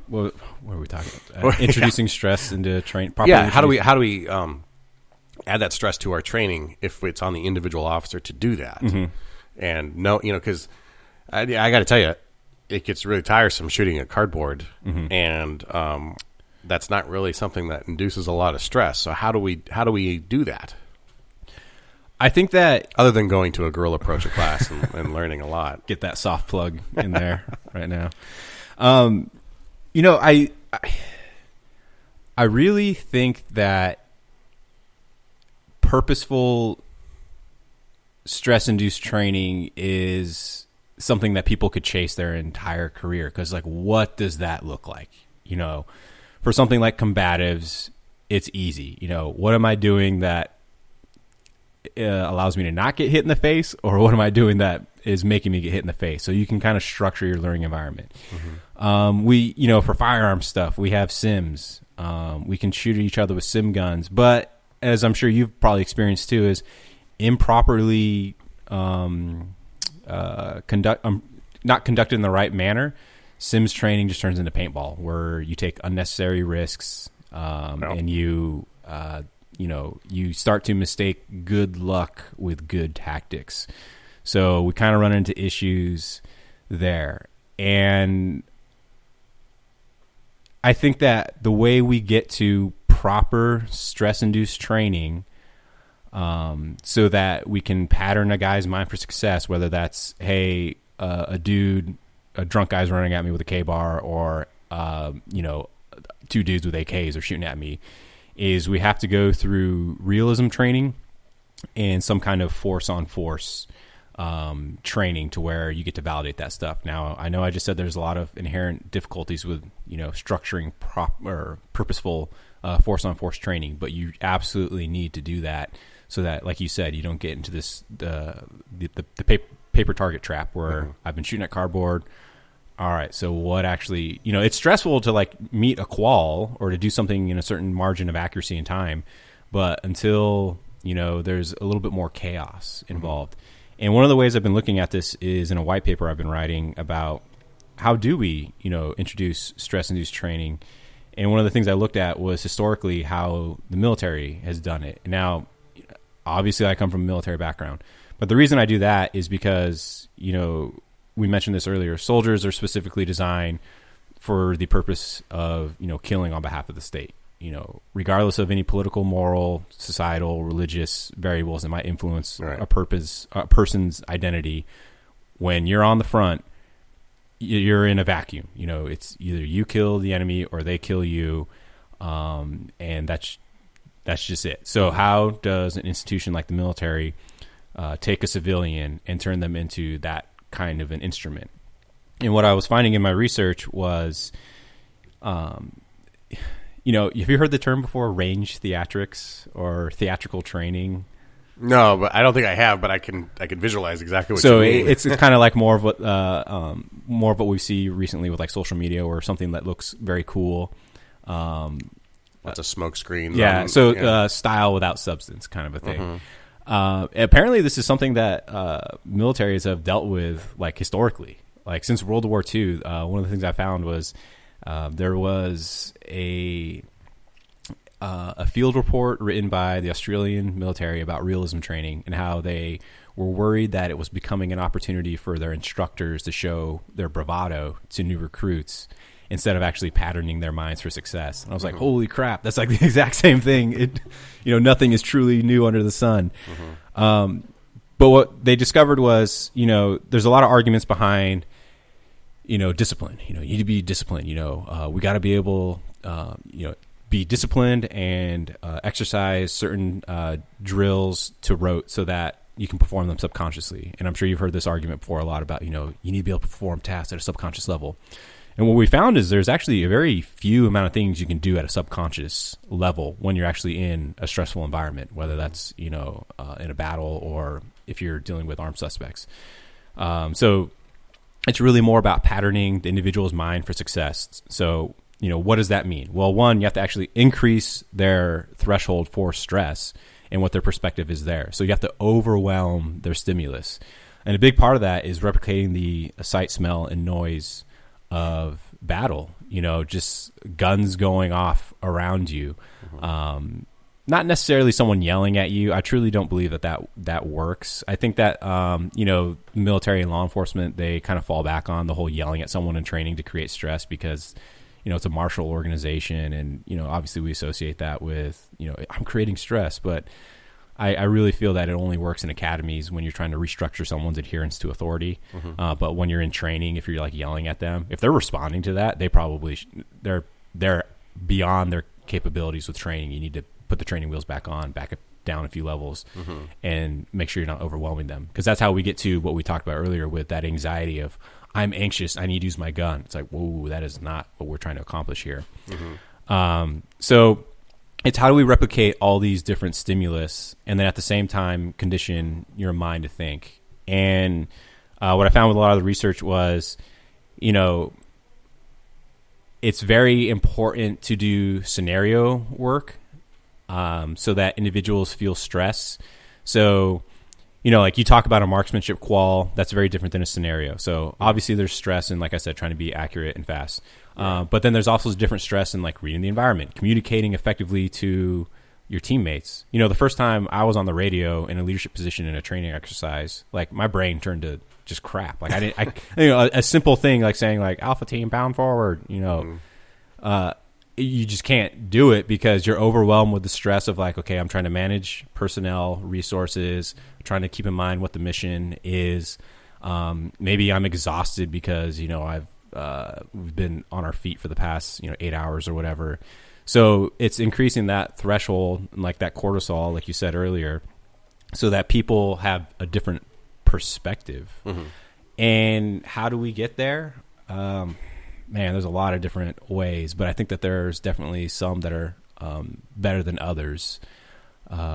What are we talking about? Introducing stress into training.
Yeah. How do we add that stress to our training if it's on the individual officer to do that? Mm-hmm. And no, because I got to tell you, it gets really tiresome shooting at cardboard, and that's not really something that induces a lot of stress. So how do we do that?
I think that
other than going to a Guerrilla Approach class and learning a lot,
get that soft plug in there right now. I really think that purposeful stress-induced training is something that people could chase their entire career. Because like, what does that look like? For something like combatives, it's easy. What am I doing that allows me to not get hit in the face, or what am I doing that is making me get hit in the face? So you can kind of structure your learning environment. Mm-hmm. For firearm stuff, we have sims. We can shoot at each other with sim guns. But as I'm sure you've probably experienced too, is improperly not conducted in the right manner. Sims training just turns into paintball, where you take unnecessary risks, and you start to mistake good luck with good tactics. So we kind of run into issues there. And I think that the way we get to proper stress-induced training, so that we can pattern a guy's mind for success, whether that's, hey, a drunk guy's running at me with a K-bar, or 2 dudes with AKs are shooting at me, is we have to go through realism training and some kind of force-on-force training to where you get to validate that stuff. Now, I know I just said there's a lot of inherent difficulties with structuring purposeful force on force training, but you absolutely need to do that so that, like you said, you don't get into this the paper target trap where I've been shooting at cardboard. All right, so what actually, it's stressful to like meet a qual or to do something in a certain margin of accuracy and time, but until, there's a little bit more chaos involved. And one of the ways I've been looking at this is in a white paper I've been writing about how do we, introduce stress-induced training. And one of the things I looked at was historically how the military has done it. Now, obviously I come from a military background, but the reason I do that is because, we mentioned this earlier, soldiers are specifically designed for the purpose of, killing on behalf of the state, regardless of any political, moral, societal, religious variables that might influence a person's identity. When you're on the front, you're in a vacuum. It's either you kill the enemy or they kill you. And that's just it. So how does an institution like the military take a civilian and turn them into that kind of an instrument? And what I was finding in my research was, have you heard the term before, range theatrics or theatrical training?
No, but I don't think I have, but I can visualize exactly what you mean.
So it's kind of like more of what we see recently with like social media or something that looks very cool.
Lots of smoke screens.
Yeah. Style without substance kind of a thing. Apparently this is something that militaries have dealt with like historically, like since World War II. One of the things I found was there was a field report written by the Australian military about realism training and how they were worried that it was becoming an opportunity for their instructors to show their bravado to new recruits instead of actually patterning their minds for success. And I was like, holy crap, that's like the exact same thing. Nothing is truly new under the sun. But what they discovered was, there's a lot of arguments behind, discipline. You need to be disciplined. We got to be able, be disciplined and exercise certain drills to rote so that you can perform them subconsciously. And I'm sure you've heard this argument before a lot about, you need to be able to perform tasks at a subconscious level. And what we found is there's actually a very few amount of things you can do at a subconscious level when you're actually in a stressful environment, whether that's, in a battle or if you're dealing with armed suspects. So it's really more about patterning the individual's mind for success. So, what does that mean? Well, one, you have to actually increase their threshold for stress and what their perspective is there. So you have to overwhelm their stimulus. And a big part of that is replicating the sight, smell, and noise of battle, just guns going off around you. Not necessarily someone yelling at you. I truly don't believe that works. I think that, military and law enforcement, they kind of fall back on the whole yelling at someone in training to create stress because, it's a martial organization. And, obviously we associate that with, I'm creating stress. But I really feel that it only works in academies when you're trying to restructure someone's adherence to authority. But when you're in training, if you're like yelling at them, if they're responding to that, they probably they're beyond their capabilities with training. You need to put the training wheels back on, back it down a few levels, and make sure you're not overwhelming them. Because that's how we get to what we talked about earlier with that anxiety of, I'm anxious, I need to use my gun. It's like, whoa, that is not what we're trying to accomplish here. So it's how do we replicate all these different stimulus and then at the same time condition your mind to think. And what I found with a lot of the research was, it's very important to do scenario work so that individuals feel stress. So, like you talk about a marksmanship qual, that's very different than a scenario. So obviously there's stress in, like I said, trying to be accurate and fast. But then there's also different stress in like reading the environment, communicating effectively to your teammates. The first time I was on the radio in a leadership position in a training exercise, like my brain turned to just crap. Like a simple thing like saying like Alpha team bound forward, you just can't do it because you're overwhelmed with the stress of like, okay, I'm trying to manage personnel, resources, trying to keep in mind what the mission is. Maybe I'm exhausted because, we've been on our feet for the past, 8 hours or whatever. So it's increasing that threshold, like that cortisol, like you said earlier, so that people have a different perspective. And how do we get there? Man, there's a lot of different ways, but I think that there's definitely some that are better than others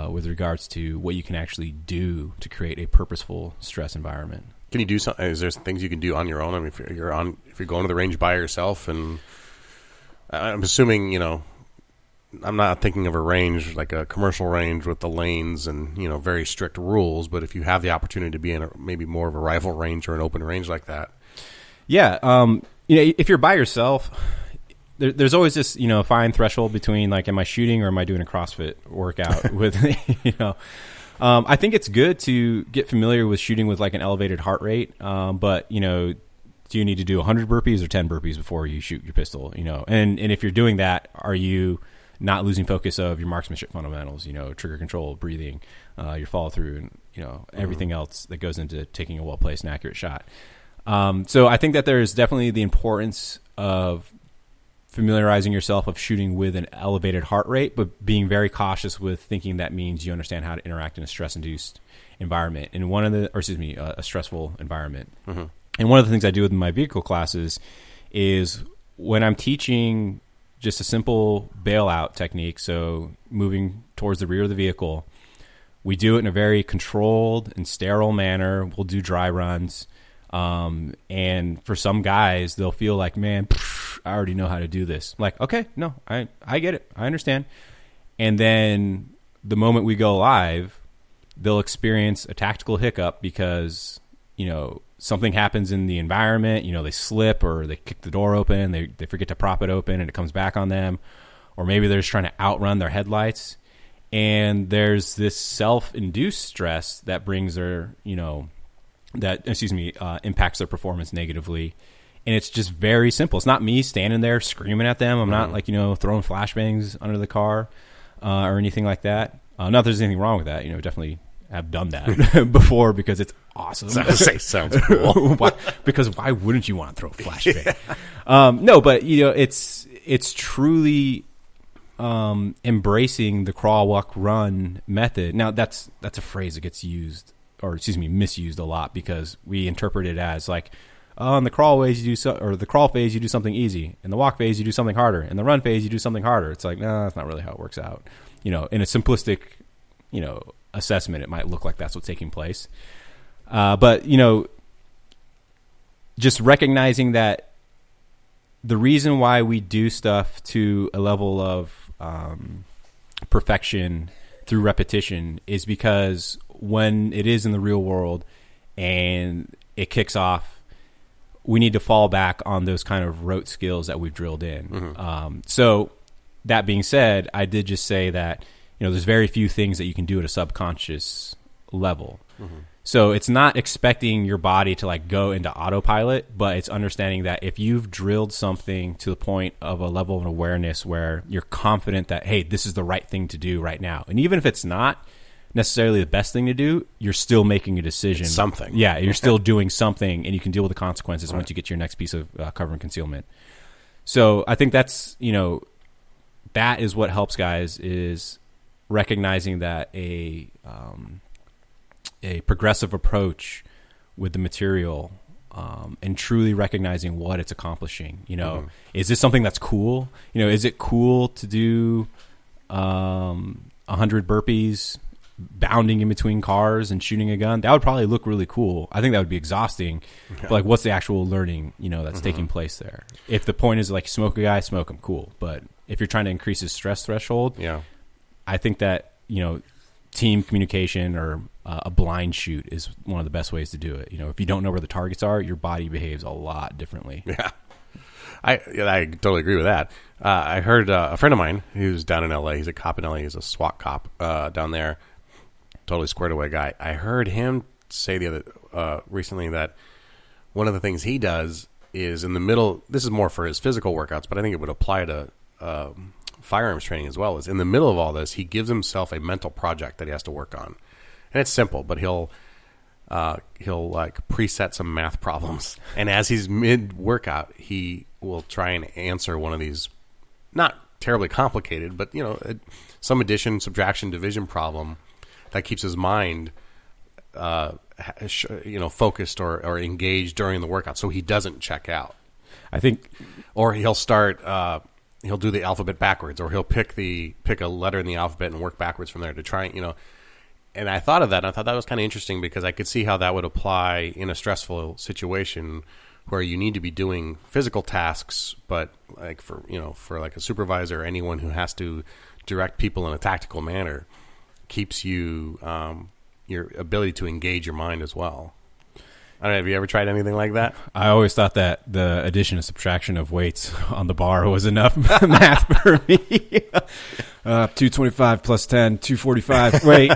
with regards to what you can actually do to create a purposeful stress environment.
Can you do something? Is there some things you can do on your own? I mean, if you're going to the range by yourself, and I'm assuming, I'm not thinking of a range like a commercial range with the lanes and, very strict rules. But if you have the opportunity to be in maybe more of a rifle range or an open range like that.
Yeah. If you're by yourself, there's always this, fine threshold between like, am I shooting or am I doing a CrossFit workout with, I think it's good to get familiar with shooting with like an elevated heart rate. But, do you need to do 100 burpees or 10 burpees before you shoot your pistol? And if you're doing that, are you not losing focus of your marksmanship fundamentals, trigger control, breathing, your follow through, and, everything else that goes into taking a well-placed and accurate shot. So I think that there's definitely the importance of familiarizing yourself of shooting with an elevated heart rate, but being very cautious with thinking that means you understand how to interact in a stress-induced environment, and a stressful environment. Mm-hmm. And one of the things I do with my vehicle classes is when I'm teaching just a simple bailout technique, so moving towards the rear of the vehicle, we do it in a very controlled and sterile manner. We'll do dry runs. And for some guys, they'll feel like, man, I already know how to do this. I'm like, okay, no, I get it. I understand. And then the moment we go live, they'll experience a tactical hiccup because, something happens in the environment, they slip or they kick the door open, they forget to prop it open and it comes back on them. Or maybe they're just trying to outrun their headlights. And there's this self-induced stress that brings their, impacts their performance negatively. And it's just very simple. It's not me standing there screaming at them. I'm not throwing flashbangs under the car or anything like that. Not that there's anything wrong with that. Definitely have done that before because it's awesome.
Sounds cool.
Because why wouldn't you want to throw a flashbang? No, but it's truly embracing the crawl, walk, run method. Now that's a phrase that gets used, misused a lot because we interpret it as like, in the crawl phase the crawl phase you do something easy, in the walk phase you do something harder, in the run phase you do something harder. It's like, no, that's not really how it works out. In a simplistic, assessment, it might look like that's what's taking place. But just recognizing that the reason why we do stuff to a level of perfection through repetition is because when it is in the real world and it kicks off, we need to fall back on those kind of rote skills that we've drilled in. Mm-hmm. So that being said, I did just say that, there's very few things that you can do at a subconscious level. Mm-hmm. So it's not expecting your body to like go into autopilot, but it's understanding that if you've drilled something to the point of a level of awareness where you're confident that, hey, this is the right thing to do right now. And even if it's not necessarily the best thing to do, you're still making a decision.
It's something.
Yeah, you're still doing something, and you can deal with the consequences once you get to your next piece of cover and concealment. So I think that's, that is what helps guys is recognizing that a progressive approach with the material and truly recognizing what it's accomplishing. Is this something that's cool? Is it cool to do 100 burpees bounding in between cars and shooting a gun? That would probably look really cool. I think that would be exhausting. Yeah. But like, what's the actual learning, that's taking place there? If the point is like smoke a guy, smoke him, cool. But if you're trying to increase his stress threshold, I think that, team communication or a blind shoot is one of the best ways to do it. If you don't know where the targets are, your body behaves a lot differently.
Yeah. I totally agree with that. I heard a friend of mine who's down in LA. He's a cop in LA. He's a SWAT cop down there. Totally squared away guy. I heard him say recently that one of the things he does is in the middle. This is more for his physical workouts, but I think it would apply to firearms training as well. Is in the middle of all this, he gives himself a mental project that he has to work on, and it's simple, but he'll like preset some math problems, and as he's mid workout, he will try and answer one of these, not terribly complicated, but some addition, subtraction, division problem that keeps his mind focused or engaged during the workout, so he doesn't check out.
I think,
or he'll start he'll do the alphabet backwards, or he'll pick a letter in the alphabet and work backwards from there to try, And I thought of that, and I thought that was kind of interesting because I could see how that would apply in a stressful situation where you need to be doing physical tasks, but like for like a supervisor or anyone who has to direct people in a tactical manner, keeps you your ability to engage your mind as well. I don't know, have you ever tried anything like that?
I always thought that the addition and subtraction of weights on the bar was enough math for me. 225 plus 10, 245. Wait.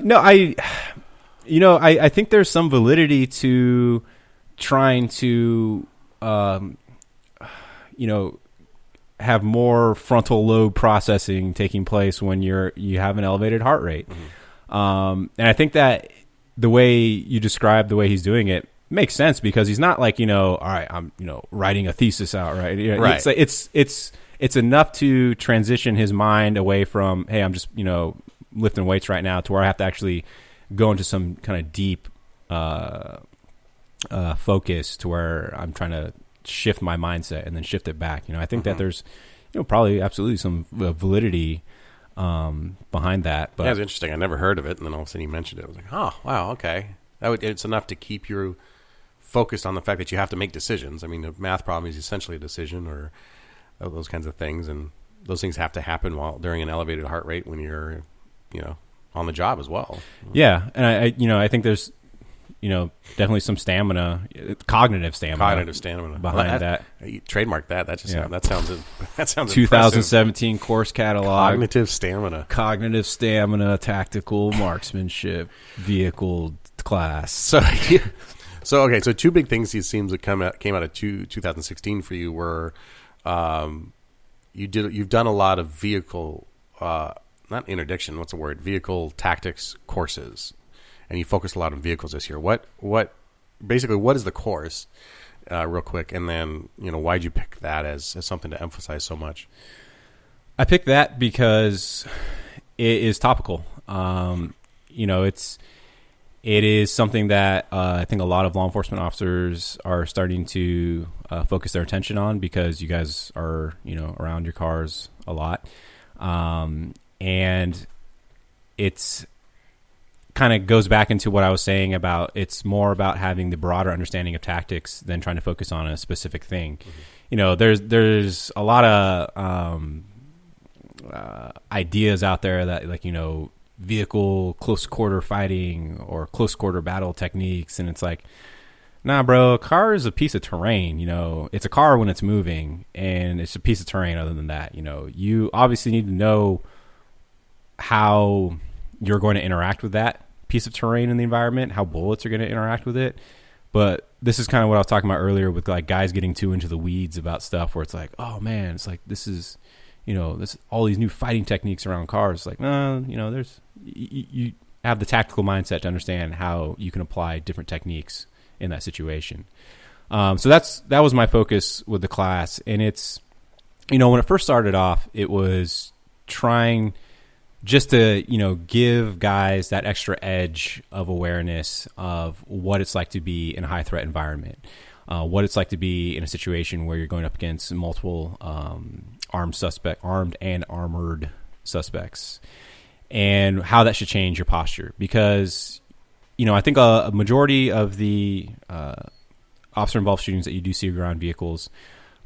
No, I think there's some validity to trying to, have more frontal lobe processing taking place when you have an elevated heart rate. Mm-hmm. And I think that the way you describe the way he's doing it makes sense because he's not like, all right, I'm, writing a thesis out, right?
Right.
It's enough to transition his mind away from, hey, I'm just, lifting weights right now, to where I have to actually go into some kind of deep focus to where I'm trying to shift my mindset and then shift it back. I think that there's, probably absolutely some validity behind that. But
yeah, it's interesting. I never heard of it, and then all of a sudden you mentioned it. I was like, oh, wow, okay. It's enough to keep you focused on the fact that you have to make decisions. I mean, a math problem is essentially a decision, or those kinds of things, and those things have to happen during an elevated heart rate when you're, on the job as well.
Yeah, and I think there's, definitely some cognitive stamina behind that.
You trademark that. That sounds
2017 course catalog.
Cognitive stamina,
tactical marksmanship, vehicle class.
So okay. So two big things it seems that came out of 2016 for you were, you've done a lot of vehicle, not interdiction. What's the word? Vehicle tactics courses. And you focused a lot on vehicles this year. What is the course, real quick? And then, why'd you pick that as something to emphasize so much?
I picked that because it is topical. It is something that I think a lot of law enforcement officers are starting to focus their attention on, because you guys are, around your cars a lot. And it's kind of goes back into what I was saying about, it's more about having the broader understanding of tactics than trying to focus on a specific thing. Mm-hmm. There's a lot of ideas out there that, like, vehicle close quarter fighting or close quarter battle techniques, and it's like, nah, bro, a car is a piece of terrain. It's a car when it's moving, and it's a piece of terrain. Other than that, you obviously need to know how you're going to interact with that piece of terrain in the environment, how bullets are going to interact with it. But this is kind of what I was talking about earlier with, like, guys getting too into the weeds about stuff where it's like, oh man, it's like, this is, this all these new fighting techniques around cars. Like, no, you have the tactical mindset to understand how you can apply different techniques in that situation. So that was my focus with the class. And it's, when it first started off, it was trying just to, give guys that extra edge of awareness of what it's like to be in a high threat environment, what it's like to be in a situation where you're going up against multiple armed and armored suspects, and how that should change your posture. Because, I think a majority of the officer-involved shootings that you do see around vehicles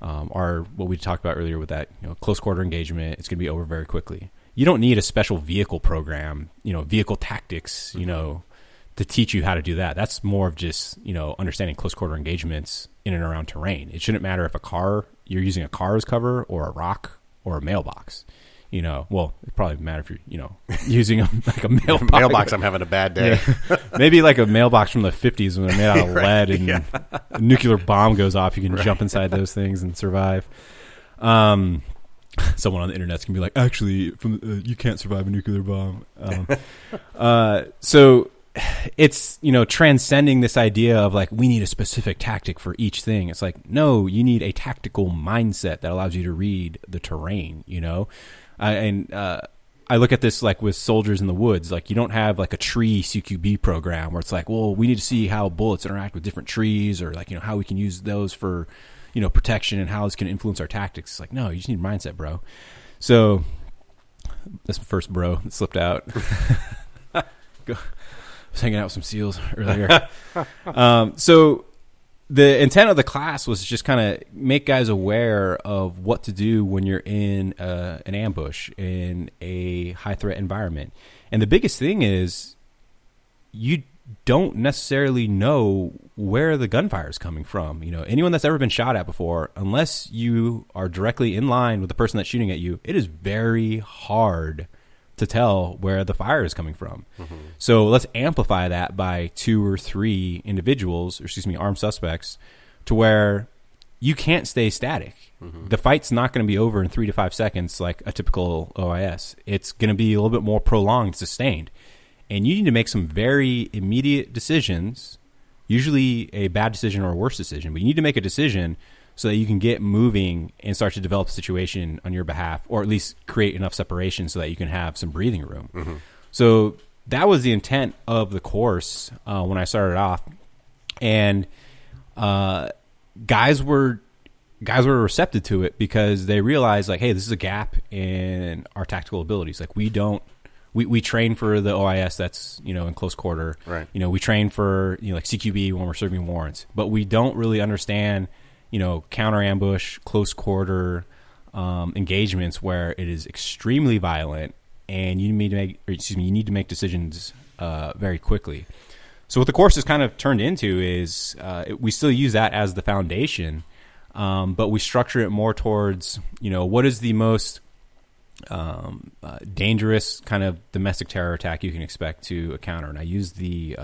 are what we talked about earlier with that, close quarter engagement. It's going to be over very quickly. You don't need a special vehicle program, vehicle tactics, to teach you how to do that. That's more of just, understanding close quarter engagements in and around terrain. It shouldn't matter if you're using a car as cover, or a rock, or a mailbox. Well, it probably matter if you're, using like a mailbox.
Mailbox, I'm having a bad day.
Yeah. Maybe like a mailbox from the 50s when they're made out of lead and a nuclear bomb goes off. You can jump inside those things and survive. Someone on the internet's gonna be like, actually, you can't survive a nuclear bomb. So it's, transcending this idea of, like, we need a specific tactic for each thing. It's like, no, you need a tactical mindset that allows you to read the terrain. I look at this like with soldiers in the woods. Like, you don't have like a tree CQB program where it's like, well, we need to see how bullets interact with different trees, or like, how we can use those for, protection and how it's going to influence our tactics. It's like, no, you just need mindset, bro. So that's my first bro that slipped out. I was hanging out with some SEALs earlier. So the intent of the class was just kind of make guys aware of what to do when you're in an ambush in a high threat environment. And the biggest thing is you don't necessarily know where the gunfire is coming from. Anyone that's ever been shot at before, unless you are directly in line with the person that's shooting at you, it is very hard to tell where the fire is coming from. Mm-hmm. So let's amplify that by 2 or 3 individuals, armed suspects, to where you can't stay static. Mm-hmm. The fight's not going to be over in 3 to 5 seconds like a typical OIS. It's going to be a little bit more prolonged, sustained. And you need to make some very immediate decisions, usually a bad decision or a worse decision, but you need to make a decision so that you can get moving and start to develop a situation on your behalf, or at least create enough separation so that you can have some breathing room. Mm-hmm. So that was the intent of the course when I started off. And guys were receptive to it because they realized, like, hey, this is a gap in our tactical abilities. Like, we train for the OIS that's, in close quarter.
Right.
We train for, like CQB when we're serving warrants, but we don't really understand, counter ambush, close quarter engagements where it is extremely violent and you need to make decisions very quickly. So what the course has kind of turned into is we still use that as the foundation, but we structure it more towards, what is the most dangerous kind of domestic terror attack you can expect to encounter. And I use the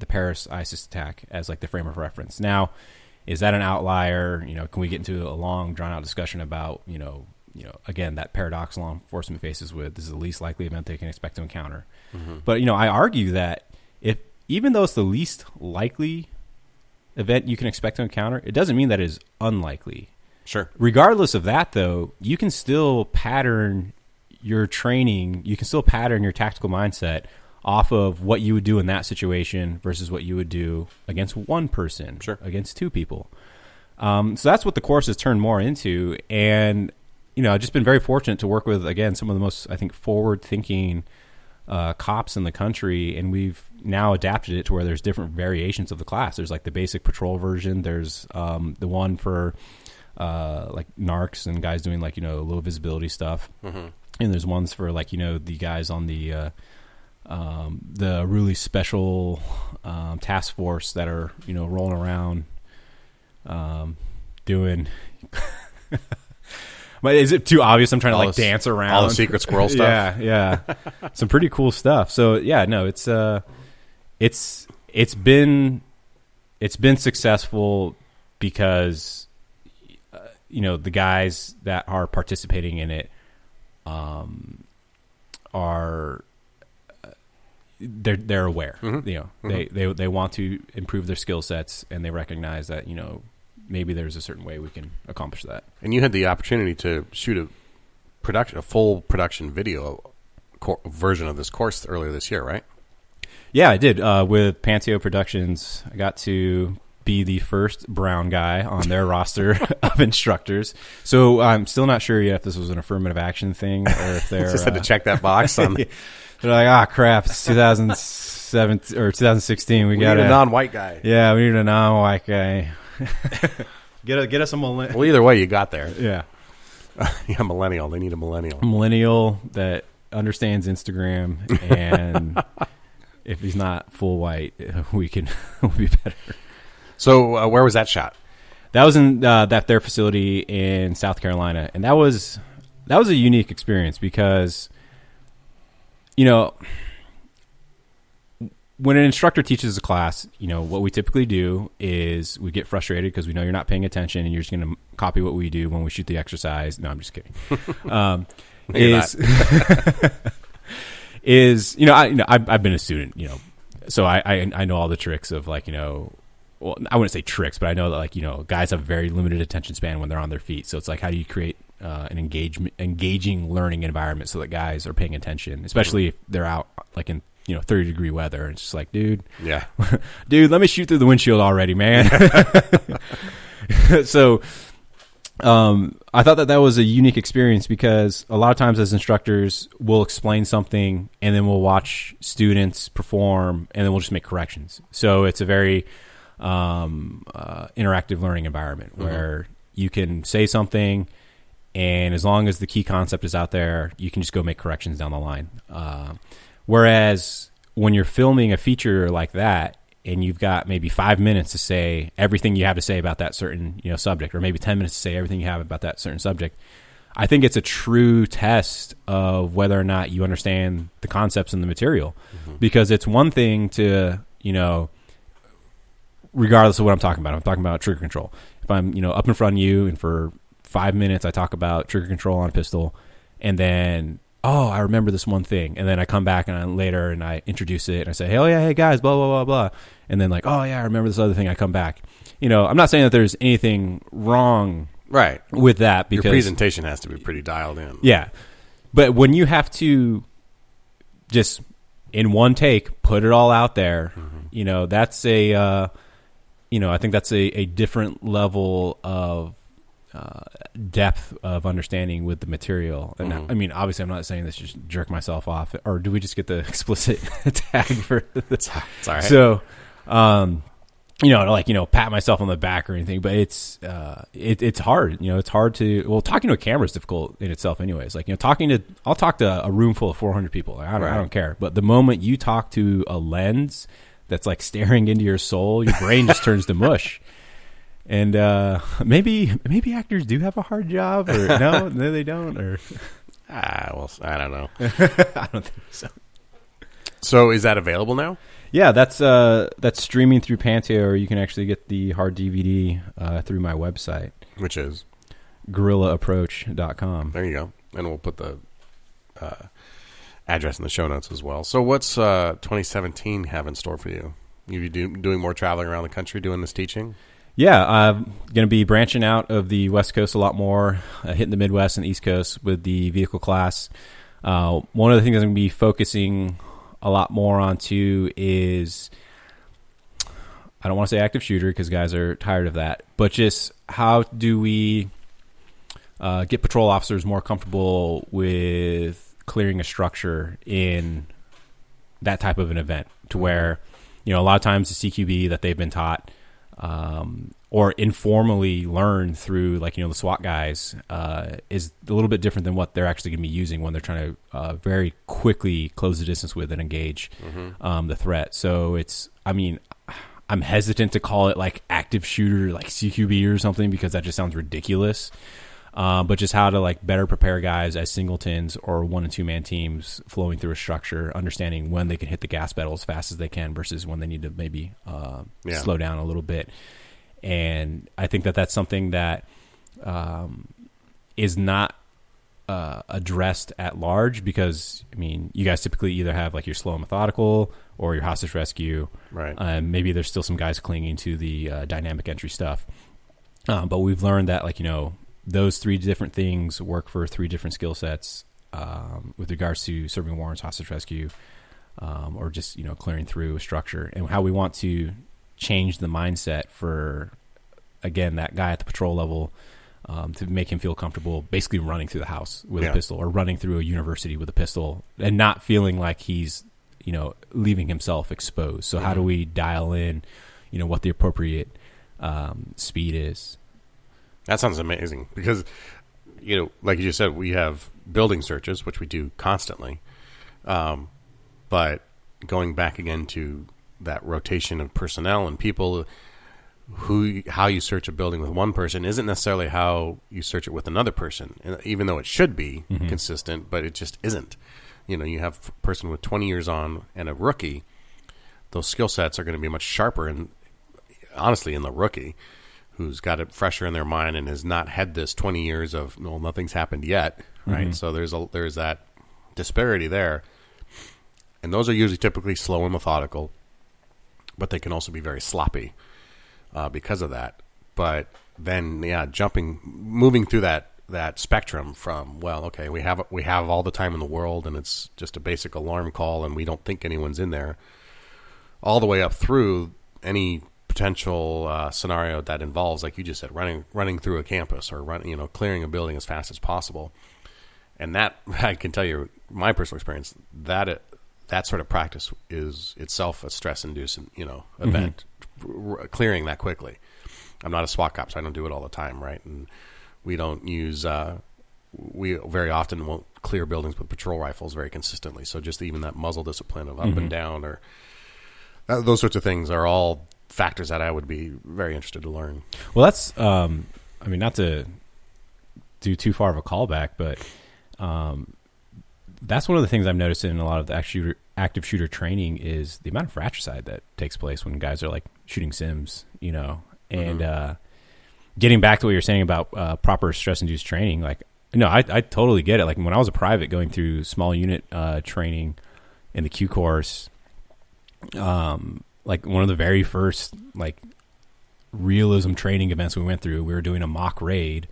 Paris ISIS attack as like the frame of reference. Now, is that an outlier? Can we get into a long drawn out discussion about, again, that paradox law enforcement faces with, this is the least likely event they can expect to encounter. Mm-hmm. But, I argue that even though it's the least likely event you can expect to encounter, it doesn't mean that it is unlikely.
Sure.
Regardless of that, though, you can still pattern your training, you can still pattern your tactical mindset off of what you would do in that situation versus what you would do against one person,
sure,
against 2 people. So that's what the course has turned more into. And, I've just been very fortunate to work with, again, some of the most, I think, forward-thinking cops in the country, and we've now adapted it to where there's different variations of the class. There's like the basic patrol version. There's the one for like narcs and guys doing like, low visibility stuff. Mm-hmm. And there's ones for like, the guys on the really special task force that are, rolling around doing... But is it too obvious? I'm trying to like dance around
all the secret squirrel stuff.
Yeah. Some pretty cool stuff. So yeah, no, it's been successful because the guys that are participating in it are they're aware. Mm-hmm. Mm-hmm. They want to improve their skill sets, and they recognize that maybe there's a certain way we can accomplish that.
And you had the opportunity to shoot a full production video version of this course earlier this year, right?
Yeah, I did. With Panteo Productions, I got to be the first brown guy on their roster of instructors. So I'm still not sure yet if this was an affirmative action thing or if they're...
Just had to check that box. On
They're like, crap, it's 2007 or 2016. We got
a non-white guy.
Yeah, we need a non-white guy. Get us a millennial.
Well, either way, you got there.
Yeah.
Millennial. They need a millennial.
A millennial that understands Instagram, and if he's not full white, we'll be better.
So where was that shot?
That was in their facility in South Carolina, and that was a unique experience because, when an instructor teaches a class, what we typically do is we get frustrated because we know you're not paying attention and you're just going to copy what we do when we shoot the exercise. No, I'm just kidding. I've been a student, so I know all the tricks of like, well, I wouldn't say tricks, but I know that like, guys have very limited attention span when they're on their feet. So it's like, how do you create an engaging learning environment so that guys are paying attention, especially if they're out like in 30-degree weather. And it's just like, dude,
yeah,
dude, let me shoot through the windshield already, man. So I thought that was a unique experience because a lot of times as instructors, we'll explain something and then we'll watch students perform and then we'll just make corrections. So it's a very interactive learning environment where you can say something, and as long as the key concept is out there, you can just go make corrections down the line. Whereas when you're filming a feature like that, and you've got maybe 5 minutes to say everything you have to say about that certain subject, or maybe 10 minutes to say everything you have about that certain subject, I think it's a true test of whether or not you understand the concepts in the material. Because it's one thing to, regardless of what I'm talking about trigger control. If I'm, up in front of you and for 5 minutes I talk about trigger control on a pistol, and then I remember this one thing, and then I come back later and I introduce it and I say, oh yeah, hey guys, blah blah blah blah, and then like, oh yeah, I remember this other thing. I come back. I'm not saying that there's anything wrong with that, because
your presentation has to be pretty dialed in.
Yeah, but when you have to just in one take put it all out there, that's a I think that's a different level of depth of understanding with the material. And I mean, obviously I'm not saying this just jerk myself off, or do we just get the explicit tag for this?
It's all right.
So, pat myself on the back or anything, but it's hard. It's hard to, talking to a camera is difficult in itself anyways. Like, I'll talk to a room full of 400 people. I don't care. But the moment you talk to a lens that's like staring into your soul, your brain just turns to mush. And maybe actors do have a hard job, or no, they don't, or
well, I don't know.
I don't think so.
So is that available now?
Yeah, that's streaming through Panteo, or you can actually get the hard DVD through my website,
which is
GuerrillaApproach.com.
There you go, and we'll put the address in the show notes as well. So what's 2017 have in store for you? You doing more traveling around the country doing this teaching?
Yeah, I'm going to be branching out of the West Coast a lot more, hitting the Midwest and East Coast with the vehicle class. One of the things I'm going to be focusing a lot more onto is, I don't want to say active shooter because guys are tired of that, but just how do we get patrol officers more comfortable with clearing a structure in that type of an event, to where, a lot of times the CQB that they've been taught, or informally learn through, like, the SWAT guys, is a little bit different than what they're actually going to be using when they're trying to very quickly close the distance with and engage the threat. So I'm hesitant to call it like active shooter, like CQB or something, because that just sounds ridiculous. But just how to like better prepare guys as singletons or 1 and 2 man teams flowing through a structure, understanding when they can hit the gas pedal as fast as they can versus when they need to maybe slow down a little bit. And I think that that's something that is not addressed at large, because you guys typically either have like your slow and methodical or your hostage rescue, right? Maybe there's still some guys clinging to the dynamic entry stuff, but we've learned that those 3 different things work for 3 different skill sets with regards to serving warrants, hostage rescue, or just clearing through a structure, and how we want to change the mindset for, again, that guy at the patrol level, to make him feel comfortable basically running through the house with a pistol, or running through a university with a pistol, and not feeling like he's leaving himself exposed. So how do we dial in what the appropriate speed is?
That sounds amazing, because, like you just said, we have building searches, which we do constantly. But going back again to that rotation of personnel and people, how you search a building with one person isn't necessarily how you search it with another person, even though it should be consistent, but it just isn't. You have a person with 20 years on and a rookie, those skill sets are going to be much sharper, and honestly, in the rookie, who's got it fresher in their mind and has not had this 20 years of, nothing's happened yet, right? So there's that disparity there. And those are usually typically slow and methodical, but they can also be very sloppy because of that. But then, moving through that spectrum from, we have all the time in the world, and it's just a basic alarm call, and we don't think anyone's in there, all the way up through any potential scenario that involves, like you just said, running through a campus or clearing a building as fast as possible. And that, I can tell you, my personal experience, that sort of practice is itself a stress-inducing, event, clearing that quickly. I'm not a SWAT cop, so I don't do it all the time, right? And we don't use, we very often won't clear buildings with patrol rifles very consistently. So just even that muzzle discipline of up and down, or those sorts of things are all factors that I would be very interested to learn.
Well, that's, not to do too far of a callback, but that's one of the things I've noticed in a lot of the active shooter training is the amount of fratricide that takes place when guys are like shooting sims, and getting back to what you're saying about proper stress-induced training, like, no, I totally get it. Like when I was a private going through small unit training in the Q course, like one of the very first like realism training events we went through, we were doing a mock raid,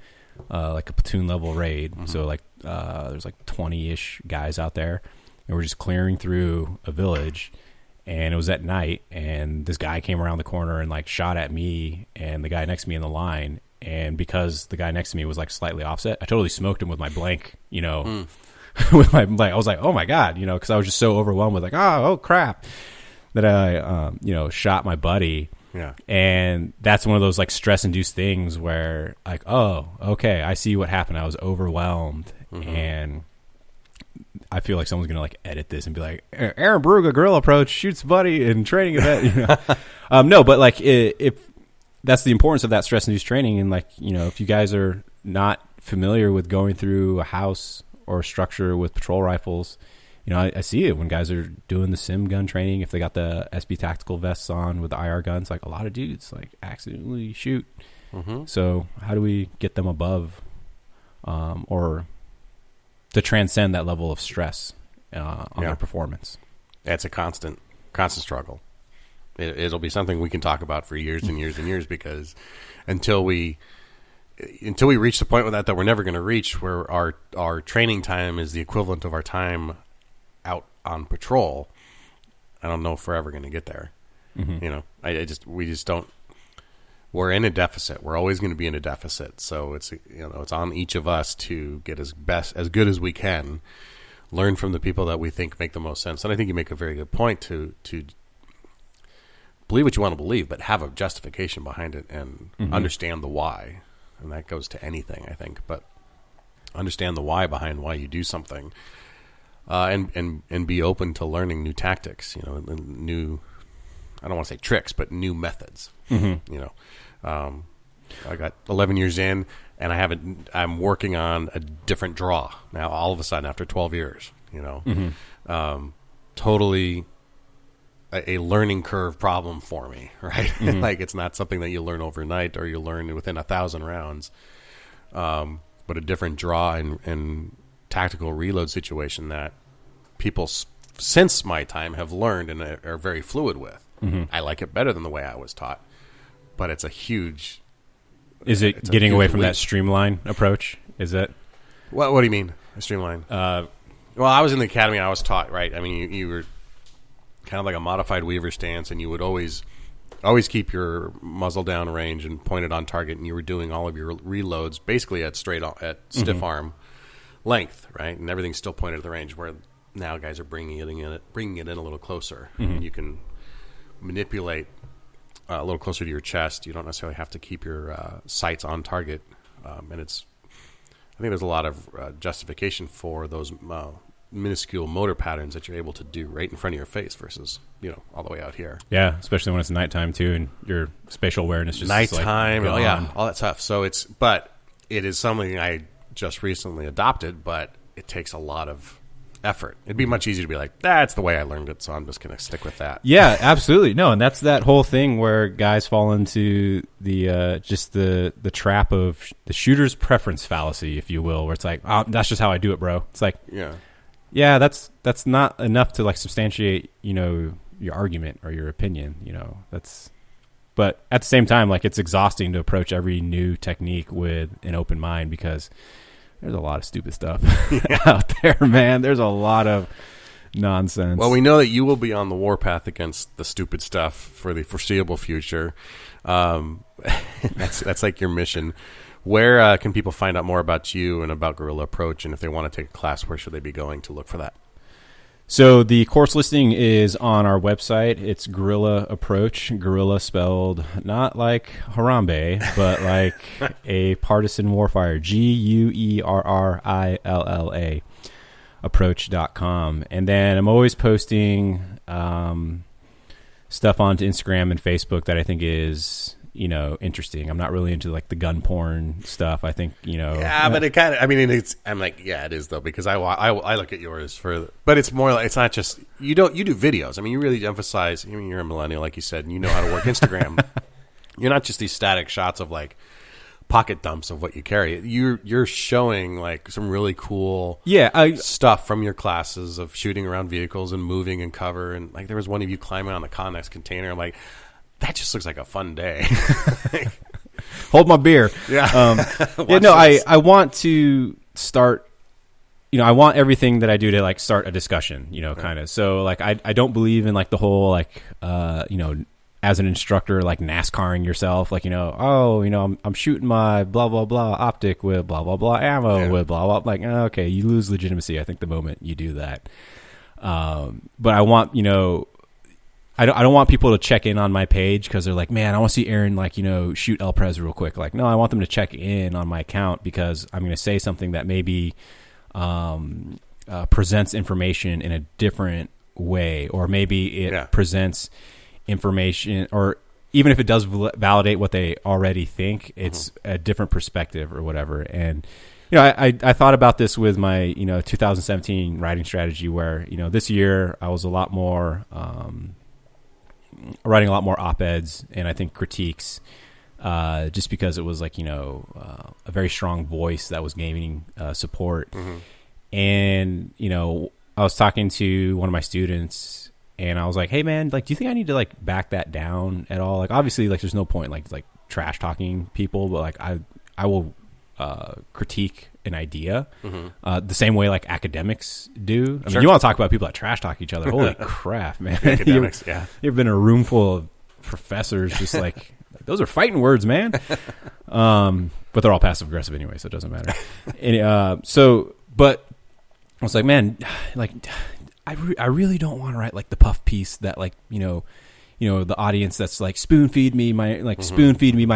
like a platoon level raid. So like there's like 20-ish guys out there, and we're just clearing through a village, and it was at night, and this guy came around the corner and like shot at me and the guy next to me in the line. And because the guy next to me was like slightly offset, I totally smoked him with my blank, with my blank. I was like, oh my God, because I was just so overwhelmed with like, oh crap, that I, shot my buddy.
Yeah.
And that's one of those like stress induced things where like, oh, okay, I see what happened. I was overwhelmed. And I feel like someone's going to like edit this and be like, Aaron Barruga, Guerrilla Approach, shoots buddy in training event. No, but like if that's the importance of that stress-induced training. And like, if you guys are not familiar with going through a house or a structure with patrol rifles, I see it when guys are doing the sim gun training. If they got the SB tactical vests on with the IR guns, like a lot of dudes like accidentally shoot. So how do we get them above or to transcend that level of stress on their performance?
It's a constant struggle. It'll be something we can talk about for years and years and years, because until we reach the point with that we're never going to reach, where our training time is the equivalent of our time out on patrol, I don't know if we're ever going to get there. We just don't. We're in a deficit. We're always going to be in a deficit. So it's on each of us to get as good as we can, learn from the people that we think make the most sense. And I think you make a very good point to believe what you want to believe, but have a justification behind it and understand the why. And that goes to anything, I think. But understand the why behind why you do something, and be open to learning new tactics. New, I don't want to say tricks, but new methods. I got 11 years in, and I'm working on a different draw now. All of a sudden, after 12 years, totally a learning curve problem for me, right? Like it's not something that you learn overnight or you learn within 1,000 rounds, but a different draw and tactical reload situation that people since my time have learned and are very fluid with. I like it better than the way I was taught, but it's a huge.
Is it getting away from that streamline approach? Is it?
What do you mean, a streamline? Well, I was in the academy and I was taught, right? I mean, you were kind of like a modified Weaver stance, and you would always keep your muzzle down range and pointed on target, and you were doing all of your reloads basically at stiff arm length, right? And everything's still pointed at the range, where now guys are bringing it in a little closer, and you can manipulate a little closer to your chest. You don't necessarily have to keep your sights on target, and I think there's a lot of justification for those minuscule motor patterns that you're able to do right in front of your face versus all the way out here.
Yeah, especially when it's nighttime too, and your spatial awareness just
nighttime.
Like,
all that stuff. So it is something I just recently adopted, but it takes a lot of effort. It'd be much easier to be like, that's the way I learned it, so I'm just going to stick with that.
Yeah, absolutely. No, and that's that whole thing where guys fall into the just the trap of the shooter's preference fallacy, if you will, where it's like, oh, that's just how I do it, bro. It's like, yeah, that's not enough to like substantiate, your argument or your opinion, but at the same time, like it's exhausting to approach every new technique with an open mind, because there's a lot of stupid stuff out there, man. There's a lot of nonsense.
Well, we know that you will be on the warpath against the stupid stuff for the foreseeable future. That's like your mission. Where can people find out more about you and about Guerrilla Approach? And if they want to take a class, where should they be going to look for that?
So the course listing is on our website. It's Guerrilla Approach. Guerrilla spelled not like Harambe, but like a partisan warfighter. Guerrilla approach.com. And then I'm always posting stuff onto Instagram and Facebook that I think is, interesting. I'm not really into like the gun porn stuff. I think,
Yeah, but it kind of, I'm like, yeah, it is though, because I look at yours but it's more like, it's not just, you do videos. You really emphasize, you're a millennial, like you said, and you know how to work Instagram. You're not just these static shots of like pocket dumps of what you carry. You're showing like some really cool stuff from your classes of shooting around vehicles and moving in cover. And like there was one of you climbing on the Connex container. I'm like, that just looks like a fun day.
Hold my beer.
Yeah.
I want to start, I want everything that I do to like start a discussion, kind of. So like, I don't believe in like the whole, like, as an instructor, like NASCARing yourself, like, I'm shooting my blah, blah, blah optic with blah, blah, blah ammo with blah, blah, like, okay, you lose legitimacy. I think the moment you do that. But I want, I don't want people to check in on my page because they're like, man, I want to see Aaron, like, shoot El Prez real quick. Like, no, I want them to check in on my account because I'm going to say something that maybe presents information in a different way, or maybe it presents information, or even if it does validate what they already think, it's a different perspective or whatever. And, I thought about this with my, 2017 writing strategy where, this year I was a lot more writing a lot more op-eds and I think critiques, just because it was like, a very strong voice that was gaining support. And, I was talking to one of my students and I was like, hey man, like, do you think I need to like back that down at all? Like, obviously, like there's no point like trash talking people, but like I will critique an idea the same way like academics do. I mean, you want to talk about people that trash talk each other. Holy crap, man.
Academics,
You've been in a room full of professors just like those are fighting words, man. But they're all passive aggressive anyway, so it doesn't matter. And, but I was like, man, like I really don't want to write like the puff piece that like, the audience that's like spoon feed me my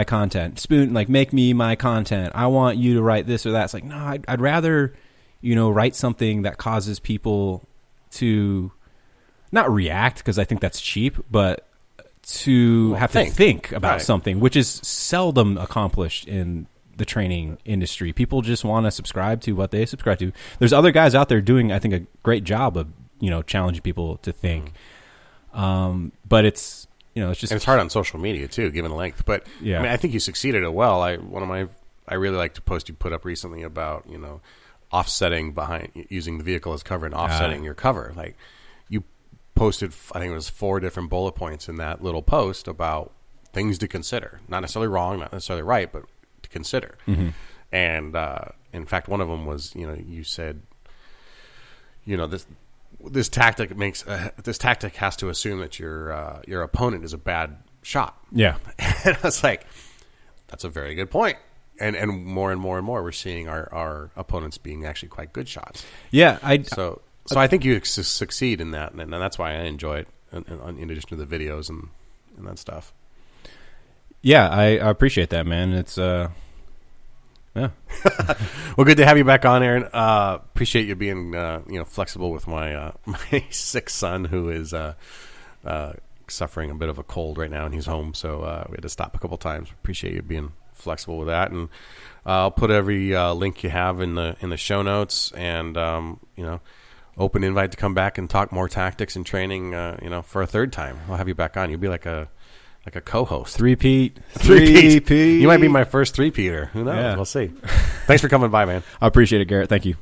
content, make me my content. I want you to write this or that. It's like, no, I'd rather, write something that causes people to not react, because I think that's cheap, but to have to think about something, which is seldom accomplished in the training industry. People just want to subscribe to what they subscribe to. There's other guys out there doing, I think, a great job of, challenging people to think. But it's, it's just,
and it's hard on social media too, given the length. But
yeah,
I think you succeeded it well. I really liked a post you put up recently about, offsetting behind, using the vehicle as cover and offsetting your cover. Like you posted, I think it was 4 different bullet points in that little post about things to consider, not necessarily wrong, not necessarily right, but to consider. And in fact, one of them was, you said, this tactic has to assume that your opponent is a bad shot.
Yeah.
And I was like, that's a very good point. And more we're seeing our opponents being actually quite good shots.
Yeah.
So I think you succeed in that, and that's why I enjoy it, in addition to the videos and that stuff.
Yeah, I appreciate that, man. It's yeah.
Well, good to have you back on, Aaron. Appreciate you being flexible with my my sick son, who is suffering a bit of a cold right now, and he's home, so we had to stop a couple times. Appreciate you being flexible with that, and I'll put every link you have in the show notes, and open invite to come back and talk more tactics and training. For a third time, I'll have you back on. You'll be like a co-host.
Three-peat.
You might be my first three-peater. Who knows? Yeah. We'll see. Thanks for coming by, man.
I appreciate it, Garrett. Thank you.